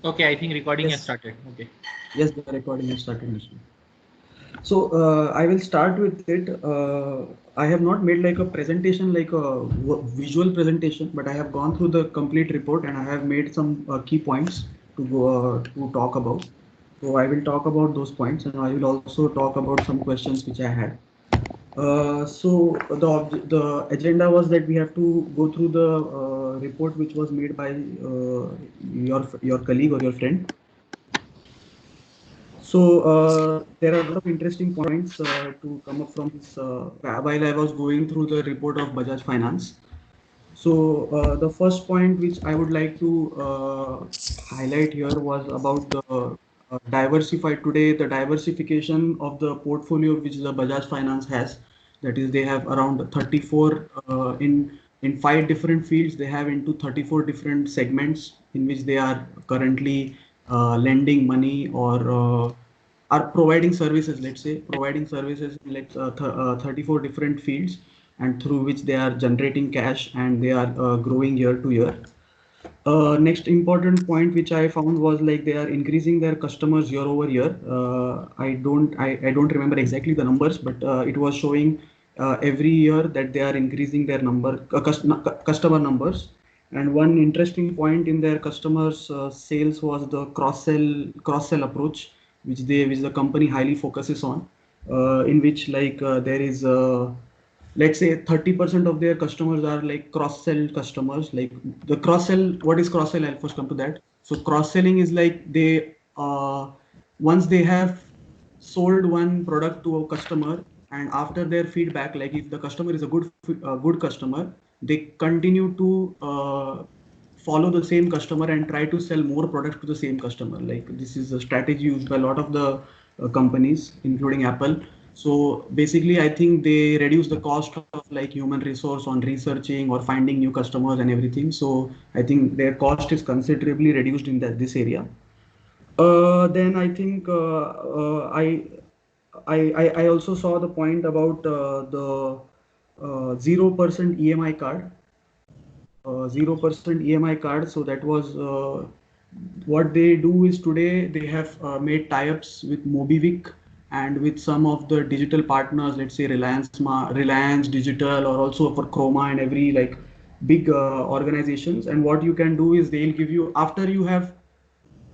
Okay, I think recording has Yes, started. Okay. yes, the recording has started. So I will start with it. I have not made like a presentation, like a visual presentation, but I have gone through the complete report and I have made some key points to go to talk about. So I will talk about those points and I will also talk about some questions which I had. So the agenda was that we have to go through the report which was made by your colleague or your friend. So there are a lot of interesting points to come up from this while I was going through the report of Bajaj Finance. So the first point which I would like to highlight here was about the diversified today, the diversification of the portfolio which the Bajaj Finance has. That is, they have around 34 in 5 different fields. They have into 34 different segments in which they are currently lending money or are providing services. Let's say providing services in like 34 different fields and through which they are generating cash and they are growing year to year. Next important point which I found was like they are increasing their customers year over year. I don't remember exactly the numbers, but it was showing every year that they are increasing their customer numbers. And one interesting point in their customers sales was the cross sell approach, which the company highly focuses on, in which like there is let's say 30% of their customers are like cross sell customers. Like the cross sell, what is cross sell? I'll first come to that. So cross selling is like they once they have sold one product to a customer, and after their feedback, like if the customer is a good customer, they continue to follow the same customer and try to sell more products to the same customer. Like this is a strategy used by a lot of the companies including Apple. So basically, I think they reduce the cost of like human resource on researching or finding new customers and everything. So I think their cost is considerably reduced in that this area. Then I think I also saw the point about the 0% EMI card. 0% EMI card. So that was what they do is today they have made tie-ups with Mobivic and with some of the digital partners, let's say Reliance Digital, or also for Chroma and every like big organizations. And what you can do is they'll give you after you have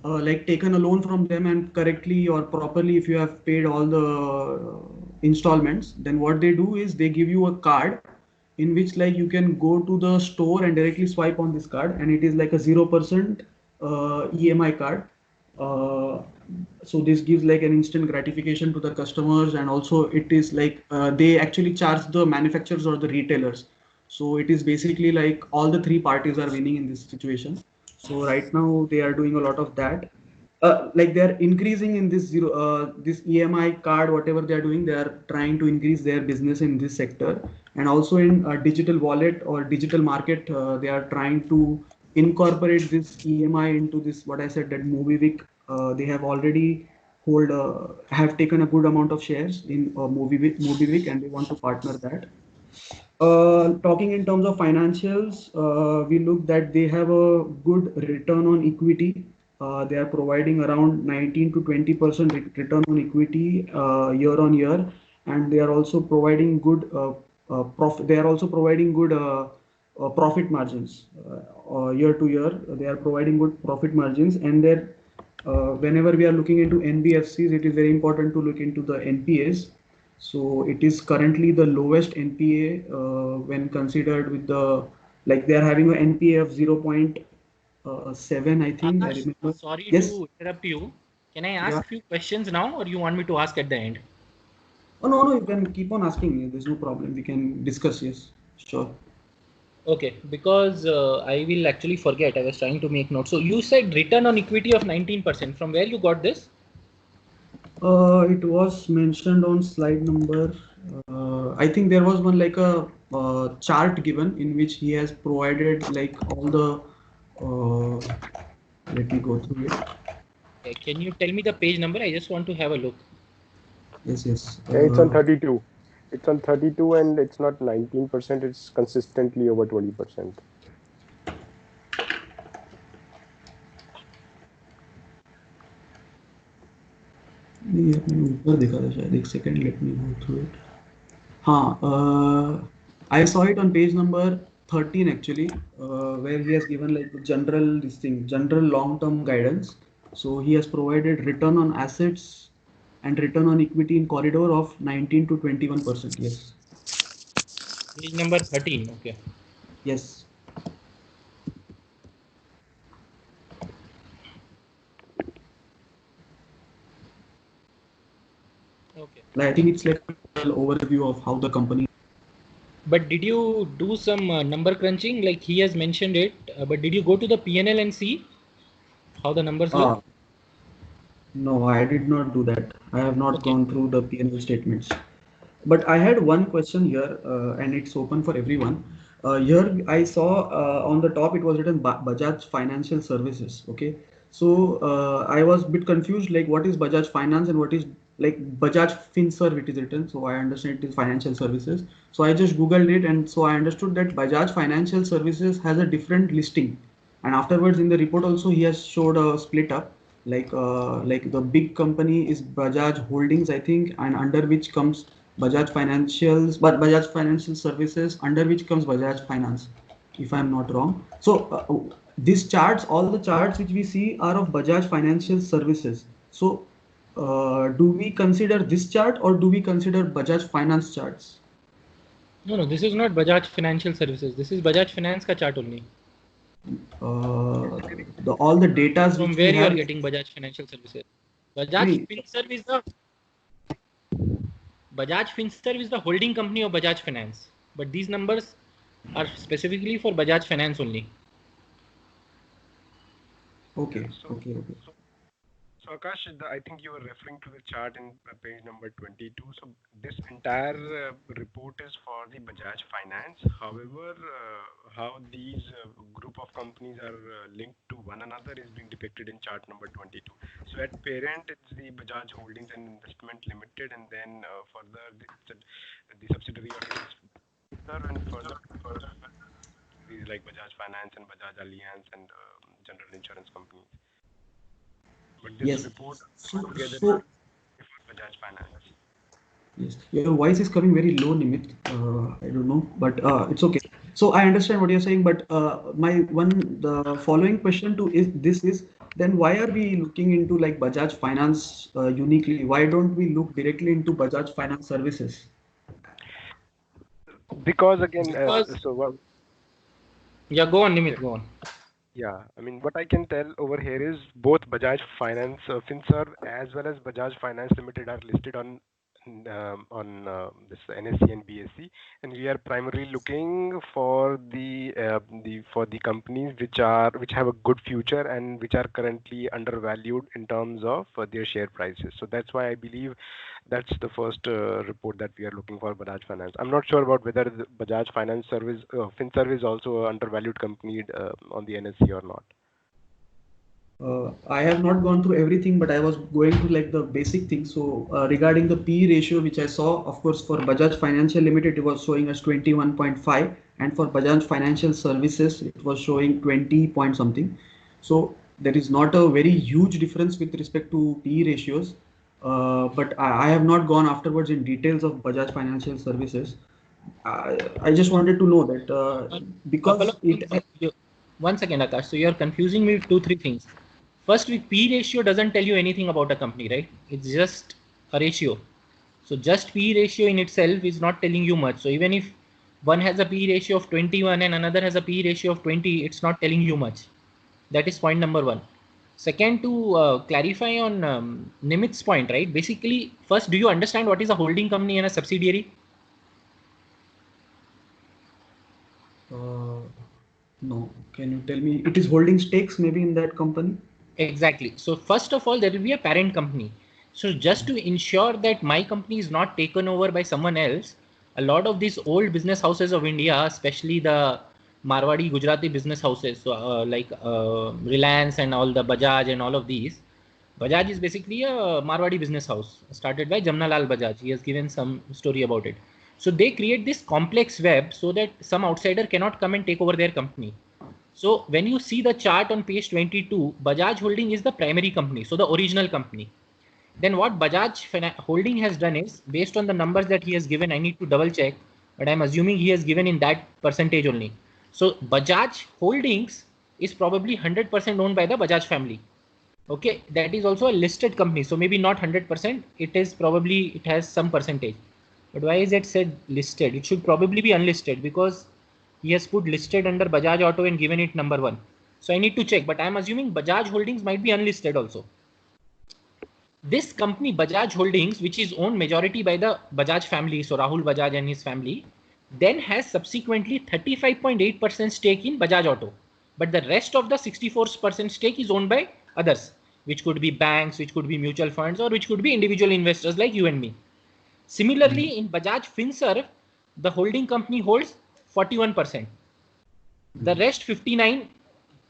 like taken a loan from them and correctly or properly, if you have paid all the installments, then what they do is they give you a card in which like you can go to the store and directly swipe on this card, and it is like a 0% EMI card. uh, so this gives like an instant gratification to the customers, and also it is like they actually charge the manufacturers or the retailers. So it is basically like all the three parties are winning in this situation. So right now they are doing a lot of that. Like they are increasing in this EMI card, whatever they are doing, they are trying to increase their business in this sector. And also in digital wallet or digital market, they are trying to incorporate this EMI into this, what I said, that Mobivic. They have already have taken a good amount of shares in Mobivic, and they want to partner that. Talking in terms of financials, we look that they have a good return on equity. They are providing around 19 to 20% return on equity year on year, and they are also providing good profit. They are also providing good profit margins year to year. They are providing good profit margins, and whenever we are looking into NBFCs, it is very important to look into the NPAs. So it is currently the lowest NPA when considered with the, like they are having an NPA of 0.7, I think, I Akash, remember. sorry Yes, to interrupt you. Can I yeah. ask few questions now, or you want me to ask at the end? Oh, no, no, you can keep on asking me. There's no problem. We can discuss. Yes, sure. Okay, because I will actually forget. I was trying to make notes. So you said return on equity of 19%. From where you got this? It was mentioned on slide number. I think there was one like a chart given in which he has provided like all the. Let me go through it. Okay, can you tell me the page number? I just want to have a look. Yes, yes. Yeah, it's on 32. It's on 32 and it's not 19%. It's consistently over 20%. ये मैंने ऊपर देखा था शायद, एक second, let me go through it. हाँ, I saw it on page number 13 actually, where he has given like general this thing, general long-term guidance. So he has provided return on assets and return on equity in corridor of 19 to 21%. Yes. Page number 13. Okay. Yes. Okay. Like, I think it's like an overview of how the company. But did you do some number crunching? Like he has mentioned it, but did you go to the PNL and see how the numbers look? No, I did not do that. I have not Okay. gone through the P&L statements. But I had one question here, and it's open for everyone. Here I saw on the top it was written Bajaj Financial Services. Okay, so I was a bit confused, like what is Bajaj Finance and what is like Bajaj FinServ it is written. So I understand it is financial services. So I just googled it, and so I understood that Bajaj Financial Services has a different listing. And afterwards in the report also he has showed a split up, like the big company is Bajaj Holdings, I think, and under which comes Bajaj Financials, but Bajaj Financial Services, under which comes Bajaj Finance, if I'm not wrong. So these charts, all the charts which we see are of Bajaj Financial Services. So do we consider this chart or do we consider Bajaj Finance charts? No, this is not Bajaj Financial Services. This is Bajaj Finance ka chart only. All the datas From which we where you are have. getting Bajaj Financial Services? Bajaj FinServ is the holding company of Bajaj Finance. But these numbers are specifically for Bajaj Finance only. Okay. So Akash, I think you were referring to the chart in page number 22. So this entire report is for the Bajaj Finance. However, how these group of companies are linked to one another is being depicted in chart number 22. So at parent, it's the Bajaj Holdings and Investment Limited, and then further the subsidiary of it is and further these like Bajaj Finance and Bajaj Allianz and general insurance companies. But this Yes. report So together for Bajaj Finance. yes, your voice is coming very low, Nimit. I don't know, but it's okay. So I understand what you're saying, but the following question to is then why are we looking into like Bajaj Finance uniquely? Why don't we look directly into Bajaj Finance Services? Because again, Yeah, go on, Nimit, go on. Yeah, I mean, what I can tell over here is both Bajaj Finance FinServ as well as Bajaj Finance Limited are listed on this NSE and BSE, and we are primarily looking for the companies which have a good future and which are currently undervalued in terms of their share prices. So that's why I believe that's the first report that we are looking for Bajaj Finance. I'm not sure about whether the Bajaj Finance Service FinServ is also an undervalued company on the NSE or not. I have not gone through everything, but I was going through like the basic things. So regarding the P ratio, which I saw, of course, for Bajaj Financial Limited, it was showing as 21.5, and for Bajaj Financial Services, it was showing 20 point something. So there is not a very huge difference with respect to P ratios. But I have not gone afterwards in details of Bajaj Financial Services. I just wanted to know that Couple because of things. One second, Akash. So you're confusing me with 2-3 things. First, with P ratio doesn't tell you anything about a company, right? It's just a ratio. So just P ratio in itself is not telling you much. So even if one has a P ratio of 21 and another has a P ratio of 20, it's not telling you much. That is point number one. Second, to clarify on Nimit's point, right? Basically, first, do you understand what is a holding company and a subsidiary? No. Can you tell me? It is holding stakes maybe in that company? Exactly. So first of all, there will be a parent company. So just to ensure that my company is not taken over by someone else, a lot of these old business houses of India, especially the Marwadi Gujarati business houses, so like Reliance and all the Bajaj and all of these. Bajaj is basically a Marwadi business house started by Jamnalal Bajaj. He has given some story about it. So they create this complex web so that some outsider cannot come and take over their company. So when you see the chart on page 22, Bajaj Holding is the primary company, so the original company. Then what Holding has done is, based on the numbers that he has given, I need to double check, but I'm assuming he has given in that percentage only. So Bajaj Holdings is probably 100% owned by the Bajaj family. Okay, that is also a listed company. So maybe not 100%. It is probably, it has some percentage. But why is it said listed? It should probably be unlisted, because he has put listed under Bajaj Auto and given it number 1. So I need to check, but I'm assuming Bajaj Holdings might be unlisted also. This company Bajaj Holdings, which is owned majority by the Bajaj family, so Rahul Bajaj and his family, then has subsequently 35.8% stake in Bajaj Auto. But the rest of the 64% stake is owned by others, which could be banks, which could be mutual funds, or which could be individual investors like you and me. Similarly, in Bajaj Finserv, the holding company holds 41%. The rest 59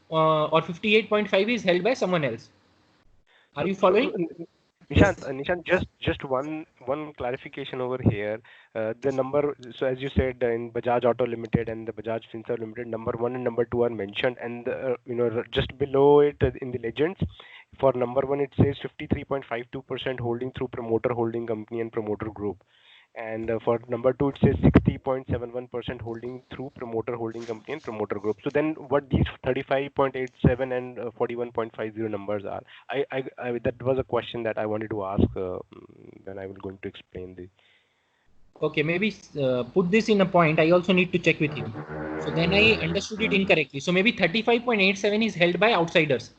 or 58.5 is held by someone else. Are you following? Nishant, just one clarification over here. The number, so as you said, in Bajaj Auto Limited and the Bajaj Finserv Limited, number 1 and number 2 are mentioned, and just below it in the legends, for number 1 it says 53.52% holding through promoter holding company and promoter group. And for number 2, it says 60.71% holding through promoter holding company and promoter group. So then what these 35.87 and 41.50 numbers are? I that was a question that I wanted to ask. Then I will going to explain the. Okay, maybe put this in a point. I also need to check with him. So then I understood it incorrectly. So maybe 35.87 is held by outsiders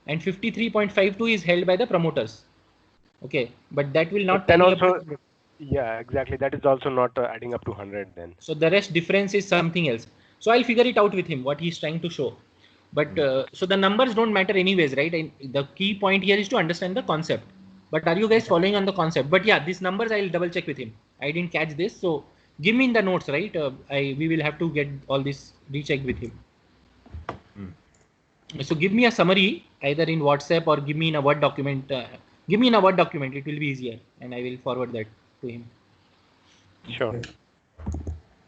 and 53.52 is held by the promoters. Okay, but that will not then also, yeah, exactly. That is also not adding up to 100 then. So the rest difference is something else. So I'll figure it out with him, what he's trying to show. But so the numbers don't matter anyways, right? And the key point here is to understand the concept. But are you guys following on the concept? But yeah, these numbers I'll double check with him. I didn't catch this. So give me in the notes, right? We will have to get all this rechecked with him. So give me a summary either in WhatsApp or give me in a Word document. Give me in a Word document. It will be easier and I will forward that to him. Sure.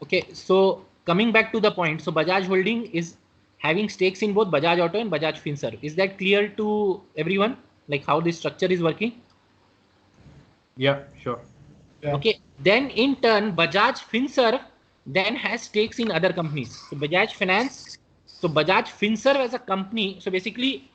Okay, so coming back to the point, so Bajaj Holding is having stakes in both Bajaj Auto and Bajaj Finserv. Is that clear to everyone? Like how this structure is working? Yeah, sure. Yeah. Okay, then in turn, Bajaj Finserv then has stakes in other companies. So Bajaj Finance, so Bajaj Finserv as a company. So basically,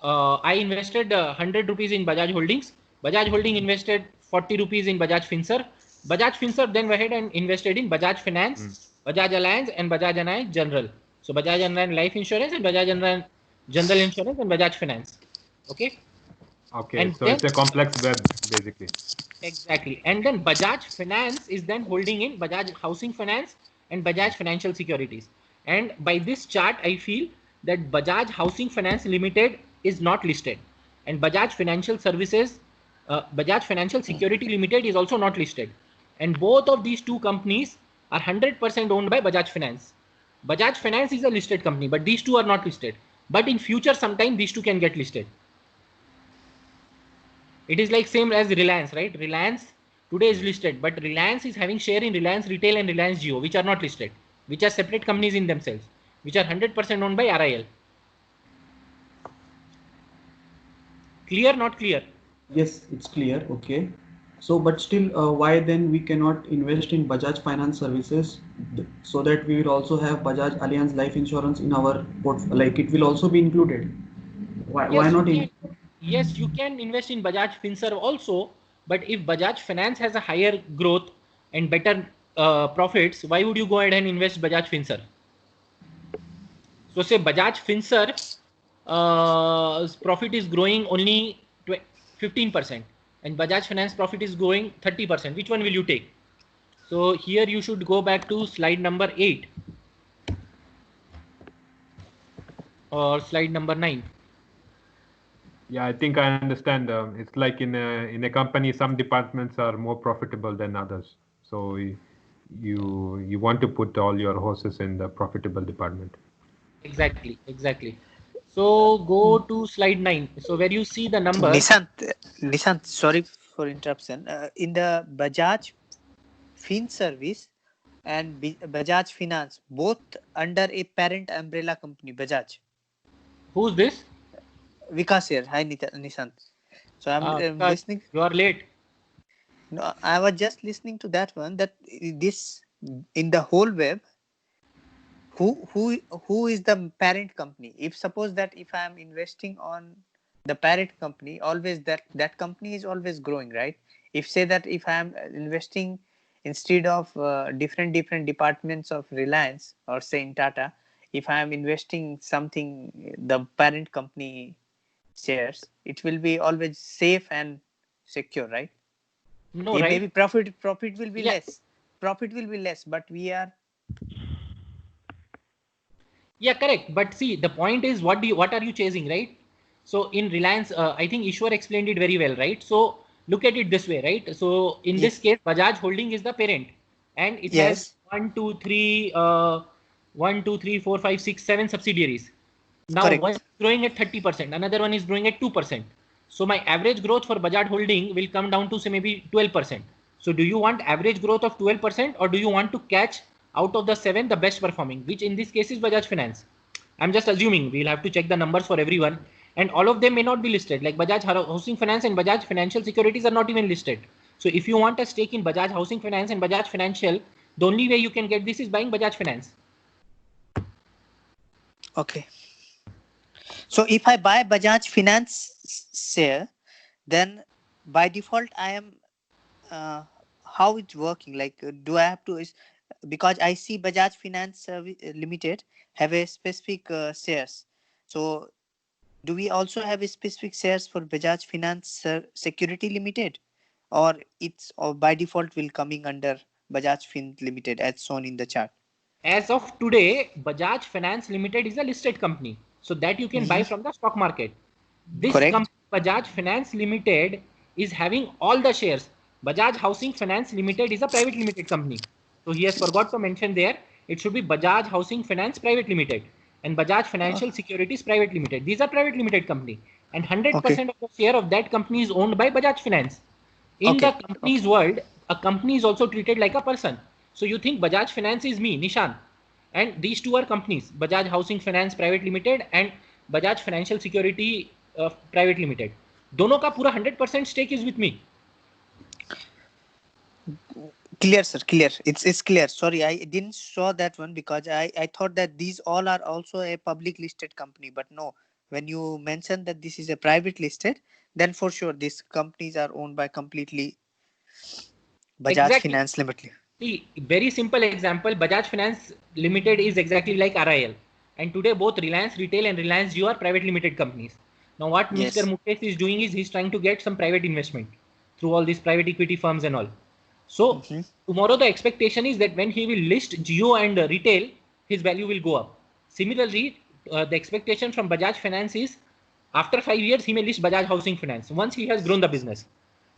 I invested 100 rupees in Bajaj Holdings. Bajaj Holding invested 40 rupees in Bajaj Finserv. Bajaj Finserv then went ahead and invested in Bajaj Finance, Bajaj Allianz and Bajaj Allianz General. So Bajaj Allianz Life Insurance and Bajaj Allianz General Insurance and Bajaj Finance. Okay. Okay, and so then, it's a complex web basically. Exactly. And then Bajaj Finance is then holding in Bajaj Housing Finance and Bajaj Financial Securities. And by this chart, I feel that Bajaj Housing Finance Limited is not listed. And Bajaj Financial Services, Bajaj Financial Security Limited is also not listed. And both of these two companies are 100% owned by Bajaj Finance. Bajaj Finance is a listed company, but these two are not listed. But in future, sometime these two can get listed. It is like same as Reliance, right? Reliance today is listed, but Reliance is having share in Reliance Retail and Reliance Jio, which are not listed, which are separate companies in themselves, which are 100% owned by RIL. Clear, not clear? Yes, it's clear. Okay. So, but still, why then we cannot invest in Bajaj Finance Services so that we will also have Bajaj Allianz Life Insurance in our portfolio? Like it will also be included. Why not? Yes, you can invest in Bajaj Finserv also, but if Bajaj Finance has a higher growth and better profits, why would you go ahead and invest Bajaj Finserv? So say Bajaj Finserv profit is growing only 15% and Bajaj Finance profit is growing 30%. Which one will you take? So here you should go back to slide number 8 or slide number 9. Yeah, I think I understand. It's like in a company, some departments are more profitable than others. So you want to put all your horses in the profitable department. Exactly. So go to slide 9. So where you see the numbers. Nishant, sorry for interruption. In the Bajaj Finservice and Bajaj Finance, both under a parent umbrella company, Bajaj. Who's this? Vikas here. Hi, Nishant. So I'm Akash, listening. you are late. No, I was just listening to that one. That this in the whole web, who is the parent company? If suppose that if I am investing on the parent company, always that company is always growing, right? If say that if I am investing instead of different departments of Reliance or say in Tata, if I am investing something the parent company shares, it will be always safe and secure, right? No, It right? maybe profit will be Yeah, less. Profit will be less, but we are yeah, correct. But see, the point is, what are you chasing, right? So in Reliance, I think Ishwar explained it very well, right? So look at it this way, right? So in yeah, this case, Bajaj Holding is the parent, and it has yes, 1, 2, 3, 4, 5, 6, 7 subsidiaries. Now one correct. is growing at 30%, another one is growing at 2%. So my average growth for Bajaj Holding will come down to say maybe 12%. So do you want average growth of 12%, or do you want to catch out of the 7 the best performing, which in this case is Bajaj Finance? I'm just assuming, we'll have to check the numbers for everyone, and all of them may not be listed. Like Bajaj Housing Finance and Bajaj Financial Securities are not even listed. So if you want a stake in Bajaj Housing Finance and Bajaj Financial, the only way you can get this is buying Bajaj Finance. Okay. So if I buy Bajaj Finance share, then by default I am how it's working. Like, do I have to? Because I see Bajaj Finance Limited have a specific shares. So do we also have a specific shares for Bajaj Finance Security Limited, or it's or by default will coming under Bajaj Fin Limited as shown in the chart? As of today, Bajaj Finance Limited is a listed company, so that you can buy Mhm. from the stock market. This Correct. company, Bajaj Finance Limited, is having all the shares. Bajaj Housing Finance Limited is a private limited company. So he has forgot to mention there. It should be Bajaj Housing Finance Private Limited and Bajaj Uh, Financial Securities Private Limited. These are private limited company, and okay. 100% of the share of that company is owned by Bajaj Finance. In the Okay. Okay. company's world, a company is also treated like a person. So you think Bajaj Finance is me, Nishan, and these two are companies: Bajaj Housing Finance Private Limited and Bajaj Financial Security Private Limited. दोनों का पूरा 100% stake is with me. Clear, sir. Clear. It's clear. Sorry, I didn't saw that one because I thought that these all are also a public listed company. But no, when you mentioned that this is a private listed, then for sure these companies are owned by completely Bajaj Exactly. Finance Limited. See, very simple example: Bajaj Finance Limited is exactly like RIL, and today both Reliance Retail and Reliance Jio are private limited companies. Now, what Mr. Yes. Mukesh is doing is he's trying to get some private investment through all these private equity firms and all. So Mm-hmm. tomorrow the expectation is that when he will list Jio and retail, his value will go up. Similarly, the expectation from Bajaj Finance is after 5 years he may list Bajaj Housing Finance once he has grown the business.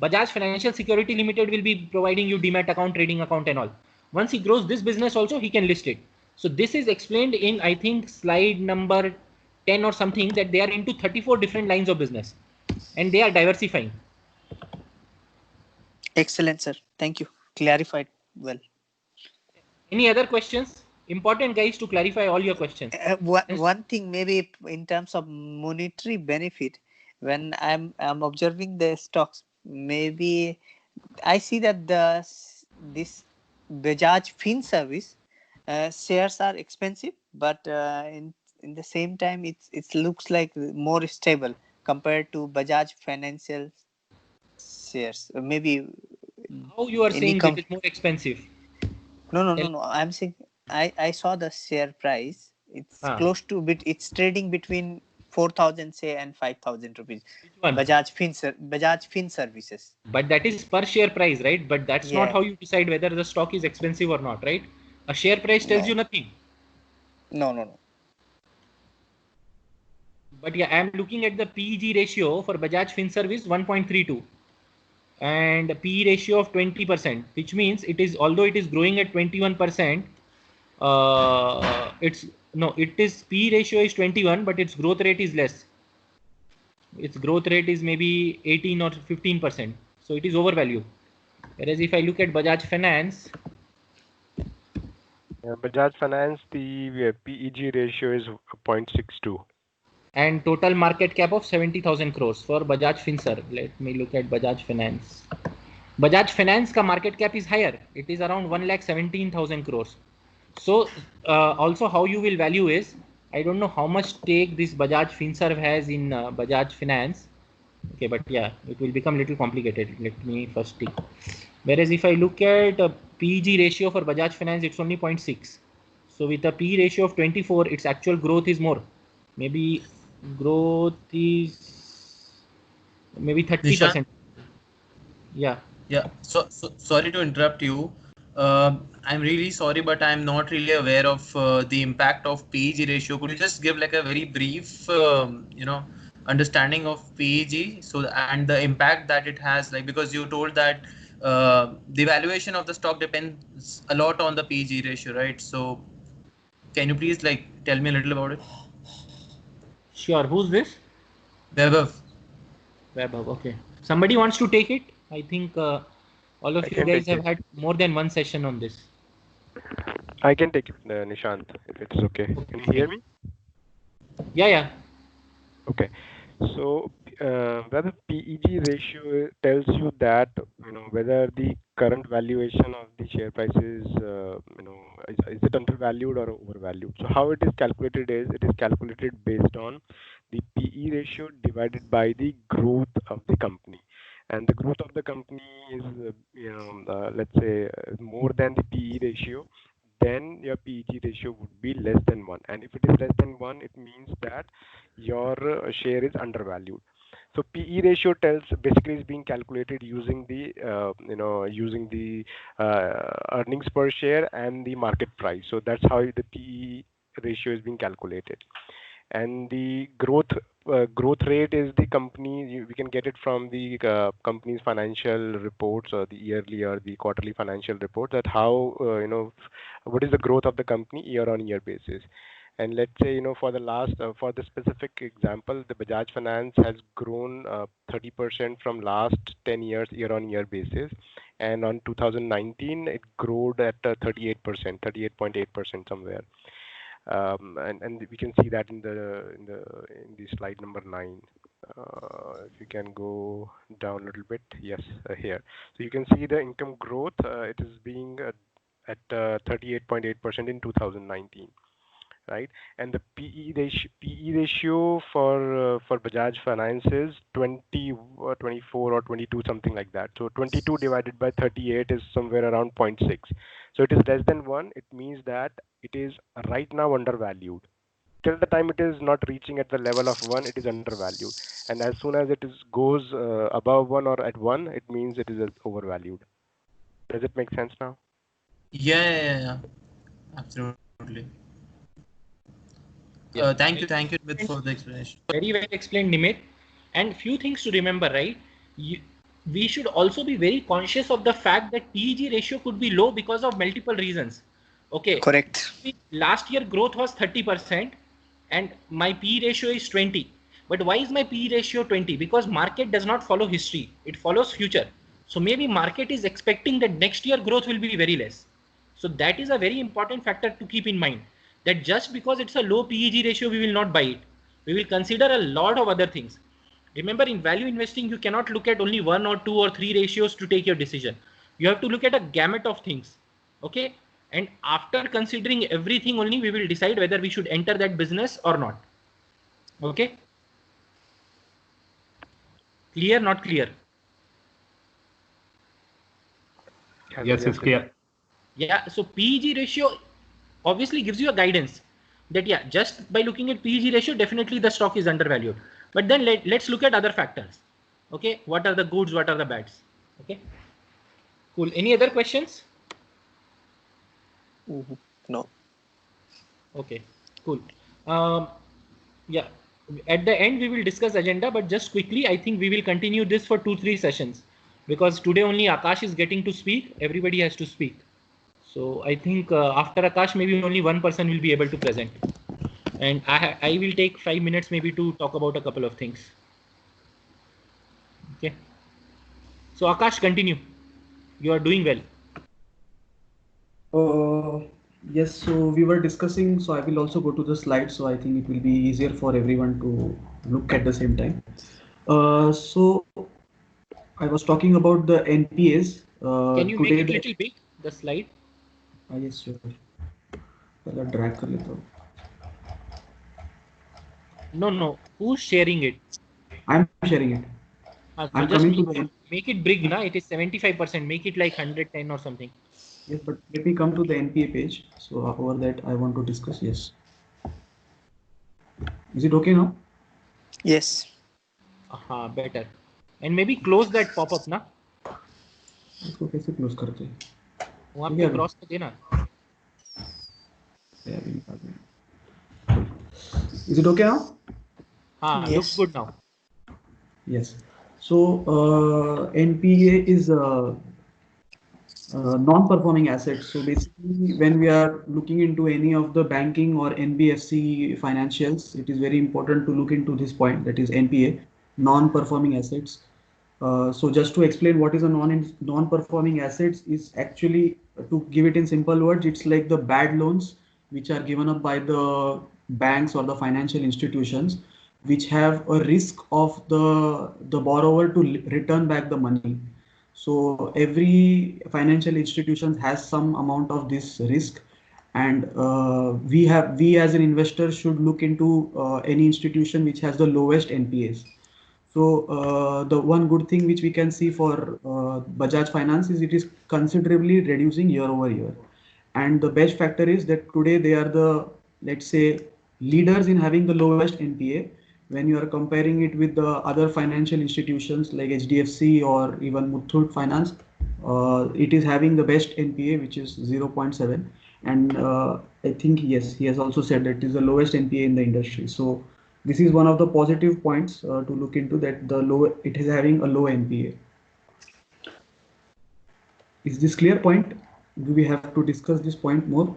Bajaj Financial Security Limited will be providing you demat account, trading account, and all. Once he grows this business also, he can list it. So this is explained in, I think, slide number 10 or something, that they are into 34 different lines of business and they are diversifying. Excellent, sir. Thank you. Clarified well. Any other questions? Important, guys, to clarify all your questions. Yes. One thing maybe in terms of monetary benefit, when I'm observing the stocks, maybe I see that this Bajaj Fin Service shares are expensive, but in the same time it looks like more stable compared to Bajaj Financial shares. Maybe How you are any saying this is more expensive? Tell. no. I'm saying I saw the share price. It's Ah, close to bit. It's trading between 4,000 say and 5,000 rupees. which one? Bajaj Fin Services. But that is per share price, right? But that's not Yeah. how you decide whether the stock is expensive or not, right? A share price tells No. you nothing. No. But yeah, I'm looking at the PEG ratio for Bajaj FinService 1.32 and PE ratio of 20%, which means it is, although it is growing at 21%, it's no, it is PE ratio is 21, but its growth rate is less. Its growth rate is maybe 18 or 15%. So it is overvalued. Whereas if I look at Bajaj Finance, Bajaj Finance, the PEG ratio is 0.62. and total market cap of 70,000 crores for Bajaj Finserv. Let me look at Bajaj Finance. Bajaj Finance ka market cap is higher. It is around 1,17,000 crores. So also how you will value is, I don't know how much stake this Bajaj Finserv has in Bajaj Finance. Okay, but yeah, it will become little complicated. Let me first take. Whereas if I look at PEG ratio for Bajaj Finance, it's only 0.6. So with a P ratio of 24, its actual growth is more. Maybe growth is maybe 30%. Yeah. Yeah. So sorry to interrupt you. I'm really sorry, but I'm not really aware of the impact of PEG ratio. Could you just give like a very brief, understanding of PEG, so and the impact that it has, like, because you told that the valuation of the stock depends a lot on the PEG ratio, right? So can you please like tell me a little about it? Sure. Who's this? Vaibhav. Vaibhav. Okay. Somebody wants to take it? I think all of I you can guys take have had more than one session on this. I can take it, Nishant, if it's okay. Can you hear me? Yeah. Okay. So whether PEG ratio tells you that, whether the current valuation of the share price is, is it undervalued or overvalued. So how it is calculated is, it is calculated based on the PE ratio divided by the growth of the company. And the growth of the company is, let's say, more than the PE ratio, then your PEG ratio would be less than 1. And if it is less than 1, it means that your share is undervalued. So PE ratio basically is being calculated using the earnings per share and the market price. So that's how the PE ratio is being calculated. And the growth rate is the company, we can get it from the company's financial reports, or the yearly or the quarterly financial report, that how what is the growth of the company year on year basis. And let's say, for the specific example, the Bajaj Finance has grown 30% from last 10 years year on year basis, and on 2019 it grew at 38%, 38.8% somewhere. And we can see that in the slide number 9. If you can go down a little bit, yes, here. So you can see the income growth. It is being at 38.8% in 2019, right? And the PE ratio for Bajaj Finance is 24 or 22, something like that. So 22 divided by 38 is somewhere around 0.6. So it is less than 1. It means that it is right now undervalued. Till the time it is not reaching at the level of 1, it is undervalued. And as soon as it goes above 1 or at 1, it means it is overvalued. Does it make sense now? Yeah. Absolutely. Thank you, Nimit, for the explanation. Very well explained, Nimit. And few things to remember, right? We should also be very conscious of the fact that PEG ratio could be low because of multiple reasons. Okay. Correct. Last year growth was 30% and my PE ratio is 20. But why is my PE ratio 20? Because market does not follow history. It follows future. So maybe market is expecting that next year growth will be very less. So that is a very important factor to keep in mind, that just because it's a low PEG ratio, we will not buy it. We will consider a lot of other things. Remember, in value investing, you cannot look at only 1 or 2 or 3 ratios to take your decision. You have to look at a gamut of things. Okay. And after considering everything only, we will decide whether we should enter that business or not. Okay. Clear, not clear? Yes, it's clear. Yeah. So PEG ratio obviously gives you a guidance that, yeah, just by looking at PEG ratio, definitely the stock is undervalued. But then let's look at other factors. Okay. What are the goods? What are the bads? Okay. Cool. Any other questions? No. Okay, cool. Yeah, at the end we will discuss agenda, but just quickly, I think we will continue this for 2-3 sessions, because today only Akash is getting to speak. Everybody has to speak. So I think after Akash, maybe only one person will be able to present. And I will take 5 minutes maybe to talk about a couple of things. Okay. So Akash, continue. You are doing well. Yes, so we were discussing, so I will also go to the slide, so I think it will be easier for everyone to look at the same time. So I was talking about the NPAs. Can you Today make it the little big, the slide? yes, sure. पहला drag कर लेता हूँ. No, no. Who's sharing it? I'm sharing it. So I'm just coming to the make it big, na? It is 75%. Make it like 110 or something. yes, but let me come to the NPA page. So over that I want to discuss. Yes. Is it okay now? Yes. Aha, better. And maybe close that pop-up, na? इसको कैसे close करते हैं? वहाँ ठीक पे है अभी? Cross कर देना. अभी निकाल दें. Is it okay now? हाँ, looks Yes. good now. Yes. So NPA is non-performing assets. So basically, when we are looking into any of the banking or NBFC financials, it is very important to look into this point, that is NPA, non-performing assets. So just to explain what is a non-performing assets is actually, to give it in simple words, it's like the bad loans which are given up by the banks or the financial institutions, which have a risk of the borrower to return back the money. So every financial institution has some amount of this risk, and we as an investor should look into any institution which has the lowest NPAs. So the one good thing which we can see for Bajaj Finance is it is considerably reducing year over year. And the best factor is that today they are the, let's say, leaders in having the lowest NPA. When you are comparing it with the other financial institutions like HDFC or even Muthoot Finance, it is having the best NPA, which is 0.7. And I think, yes, he has also said that it is the lowest NPA in the industry. So this is one of the positive points to look into, that it is having a low NPA. Is this clear point? Do we have to discuss this point more?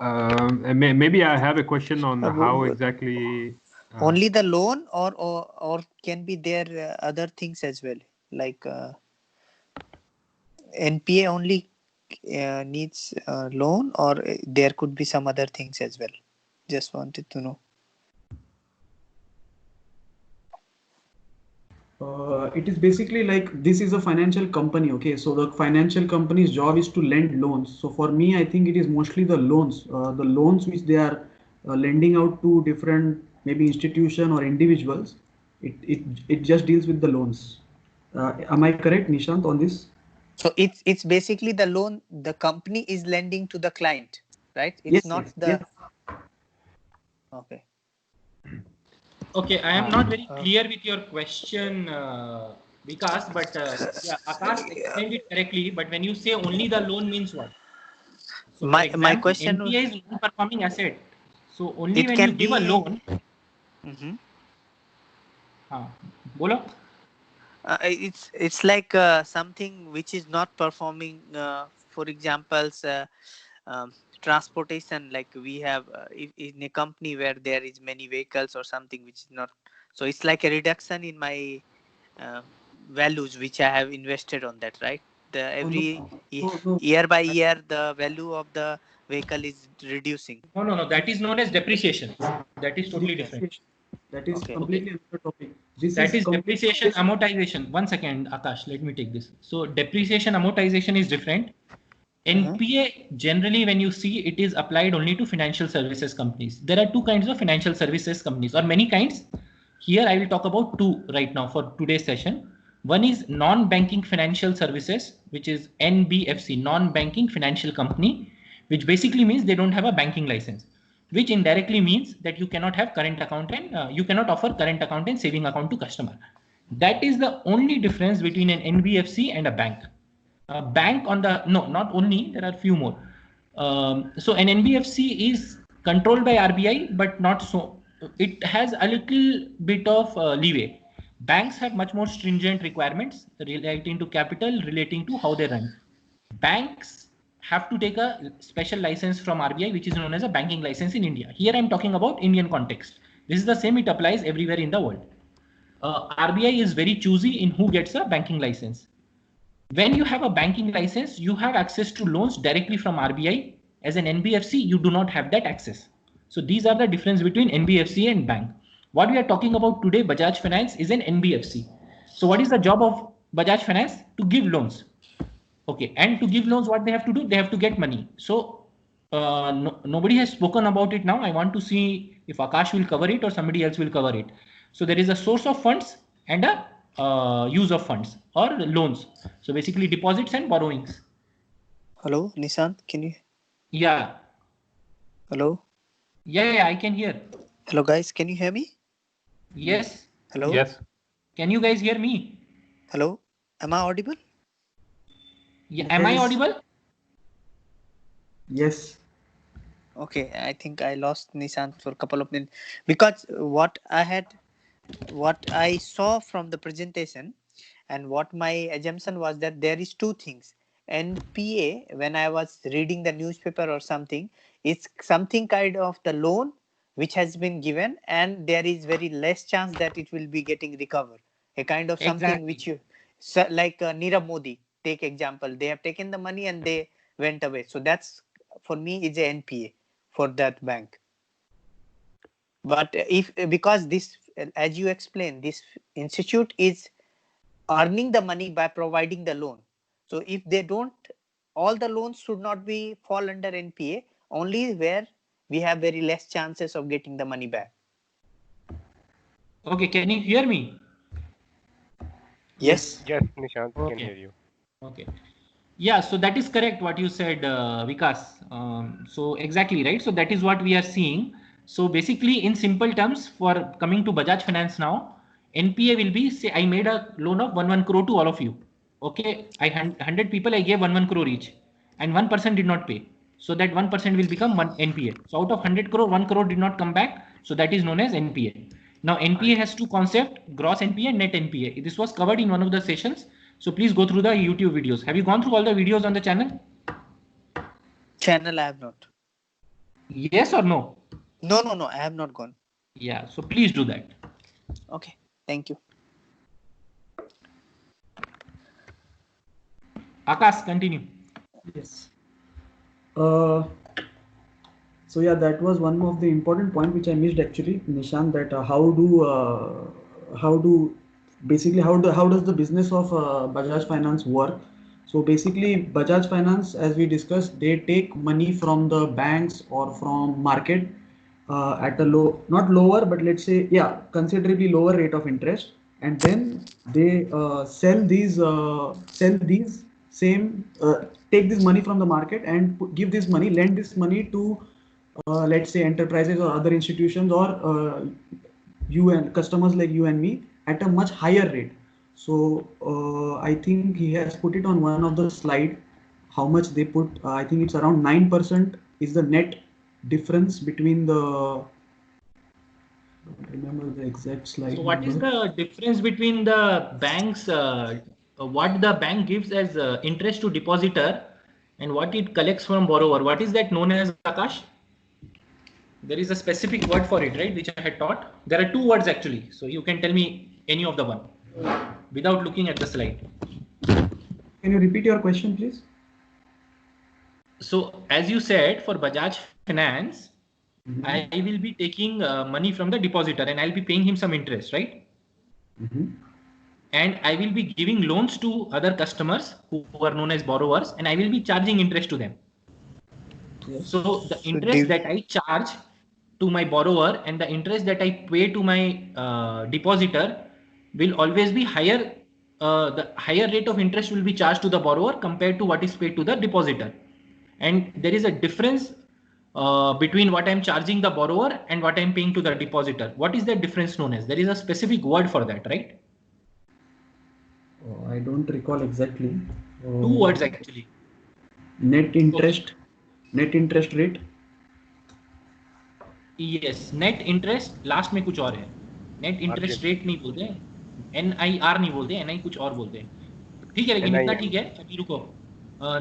Maybe I have a question on how exactly. Only the loan, or can be there other things as well, like NPA only needs loan, or there could be some other things as well. Just wanted to know. It is basically like, this is a financial company, okay? So the financial company's job is to lend loans. So for me, I think it is mostly the loans which they are lending out to different maybe institution or individuals. It just deals with the loans. Am I correct, Nishant, on this? So it's basically the loan the company is lending to the client, right? It's Yes, not yes, the yes. Okay. Okay, I am not very clear with your question, Vikas, but yeah, Akash explained it correctly. But when you say only the loan means what? So, for My example, question was, NPA is non-performing asset. So only it when can you give a be loan. Bolo? It's like something which is not performing. For example, transportation, like we have in a company where there is many vehicles or something which is not. So it's like a reduction in my values which I have invested on that, right? Every year by year the value of the vehicle is reducing. No. That is known as depreciation. That is totally different. That is Okay. completely another topic. This That is completely depreciation, amortization. 1 second, Akash, let me take this. So depreciation, amortization is different. NPA, generally, when you see, it is applied only to financial services companies. There are two kinds of financial services companies, or many kinds. Here, I will talk about two right now for today's session. One is non-banking financial services, which is NBFC, non-banking financial company, which basically means they don't have a banking license, which indirectly means that you cannot have current account and you cannot offer current account and saving account to customer. That is the only difference between an NBFC and a bank. Bank on the, no, not only, there are few more. So an NBFC is controlled by RBI, but not so. It has a little bit of leeway. Banks have much more stringent requirements relating to capital, relating to how they run. Banks have to take a special license from RBI, which is known as a banking license in India. Here I'm talking about Indian context. This is the same, it applies everywhere in the world. RBI is very choosy in who gets a banking license. When you have a banking license, you have access to loans directly from RBI. As an NBFC, you do not have that access. So these are the difference between NBFC and bank. What we are talking about today, Bajaj Finance is an NBFC. So what is the job of Bajaj Finance? To give loans. Okay, and to give loans, what they have to do? They have to get money. So nobody has spoken about it now. I want to see if Akash will cover it or somebody else will cover it. So there is a source of funds and a use of funds or loans. So basically deposits and borrowings. Hello, Nishant, can you? Yeah. Hello? Yeah, I can hear. Hello, guys, can you hear me? Yes. Hello? Yes. Can you guys hear me? Hello? Am I audible? Yeah. Am I Yes. audible? Yes. Okay, I think I lost Nishant for a couple of minutes because what I saw from the presentation and what my assumption was that there is two things. NPA, when I was reading the newspaper or something, it's something kind of the loan which has been given and there is very less chance that it will be getting recovered. A kind of something which Exactly. you, so like Nirav Modi, take example, they have taken the money and they went away. So that's for me is a NPA for that bank. But if because this, as you explained, this institute is earning the money by providing the loan. So if they don't, all the loans should not be fall under NPA, only where we have very less chances of getting the money back. Okay, can you hear me? Yes. Yes, Nishant, we can Okay. hear you. Okay. Yeah, so that is correct what you said, Vikas. So exactly right. So that is what we are seeing. So basically, in simple terms, for coming to Bajaj Finance now, NPA will be, say I made a loan of 1 crore to all of you. Okay, 100 people I gave 1 crore each, and 1% did not pay. So that 1% will become 1 NPA. So out of 100 crore, 1 crore did not come back. So that is known as NPA. Now NPA has two concepts: gross NPA and net NPA. This was covered in one of the sessions. So please go through the YouTube videos. Have you gone through all the videos on the channel? Channel I have not. Yes or no? No, I have not gone. Yeah, so please do that. Okay, thank you. Akash, continue. Yes. So yeah, that was one of the important point which I missed actually, Nishan. That how do basically how does the business of Bajaj Finance work? So basically, Bajaj Finance, as we discussed, they take money from the banks or from market at a not lower, but let's say considerably lower rate of interest, and then they sell these same take this money from the market and give this money, lend this money to let's say enterprises or other institutions or you and customers like you and me at a much higher rate. So I think he has put it on one of the slide how much they put. I think it's around 9% is the net difference between the. I don't remember the exact slide So what is number. the difference between the banks, what the bank gives as interest to depositor and what it collects from borrower? What is that known as, Akash? There is a specific word for it, right, which I had taught. There are two words actually. So you can tell me any of the one without looking at the slide. Can you repeat your question, please? So as you said, for Bajaj Finance, Mm-hmm. I will be taking money from the depositor and I'll be paying him some interest, right? Mm-hmm. And I will be giving loans to other customers who are known as borrowers, and I will be charging interest to them. Yes. So the So interest that I charge to my borrower and the interest that I pay to my depositor will always be higher. The higher rate of interest will be charged to the borrower compared to what is paid to the depositor. And there is a difference between what I'm charging the borrower and what I'm paying to the depositor. What is that difference known as? There is a specific word for that, right? I don't recall exactly. Two words actually. Net interest, net interest rate. Yes net interest last में कुछ और है net interest rate नहीं बोलते NIR नहीं बोलते NI कुछ और बोलते हैं ठीक है लेकिन इतना ठीक है अभी रुको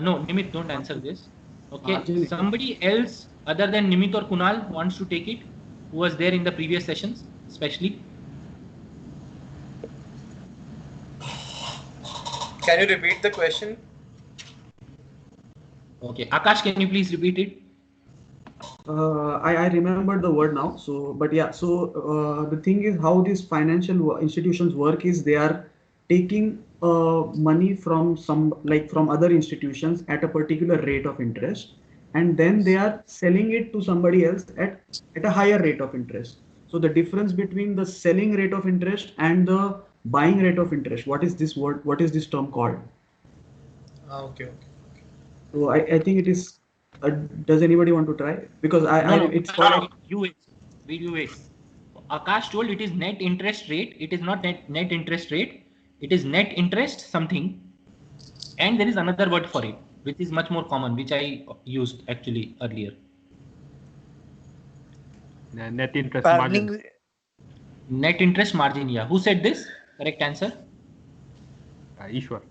no Nimit don't answer this okay somebody else other than Nimit or Kunal wants to take it who was there in the previous sessions especially Can you repeat the question? Okay, Akash, can you please repeat it? I remember the word now. So, but yeah, so the thing is how these financial institutions work is they are taking money from some like from other institutions at a particular rate of interest, and then they are selling it to somebody else at a higher rate of interest. So the difference between the selling rate of interest and the buying rate of interest, what is this word? What is this term called? Okay. So I think it is. Does anybody want to try? Because No, it's called. you wait. You wait. Akash told it is net interest rate. It is not net interest rate. It is net interest something. And there is another word for it, which is much more common, which I used actually earlier. Net interest margin. Net interest margin, yeah. Who said this? Correct answer? Ishwar.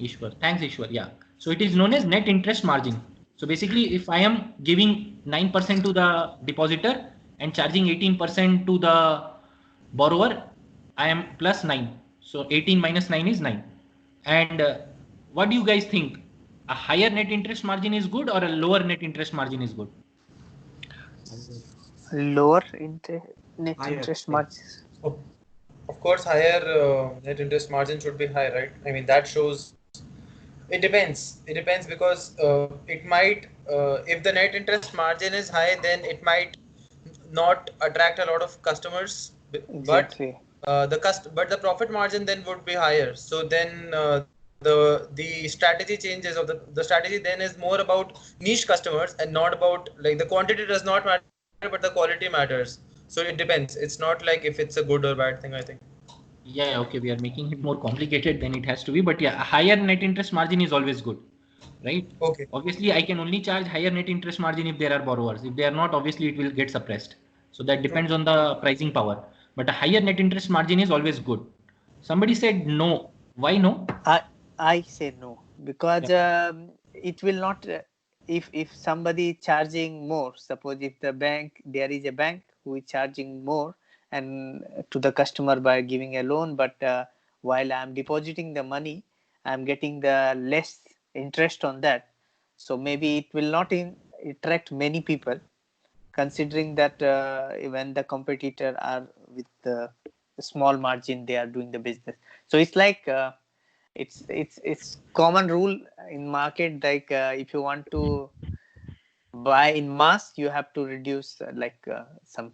Ishwar. Thanks, Ishwar. Yeah. So it is known as net interest margin. So basically, if I am giving 9% to the depositor and charging 18% to the borrower, I am plus 9. So 18 minus 9 is 9. And what do you guys think? A higher net interest margin is good or a lower net interest margin is good? Lower net interest margins. Of course, higher net interest margin should be high, right? I mean, that shows. It depends. It depends because it might, if the net interest margin is high, then it might not attract a lot of customers. Exactly. But the profit margin then would be higher. So then the strategy changes, or the strategy then is more about niche customers and not about, like, the quantity does not matter, but the quality matters. So it depends. It's not like if it's a good or bad thing, I think. Yeah, okay, we are making it more complicated than it has to be, but yeah, a higher net interest margin is always good, right? Okay. Obviously, I can only charge higher net interest margin if there are borrowers. If they are not, obviously it will get suppressed. So that depends on the pricing power. But a higher net interest margin is always good. Somebody said no. Why no? I say no because it will not. If somebody charging more, suppose if there is a bank who is charging more and to the customer by giving a loan, but while I'm depositing the money, I'm getting the less interest on that. So maybe it will not attract many people, considering that when the competitor are with the small margin, they are doing the business. So it's like it's common rule in market, like if you want to buy in mass, you have to reduce some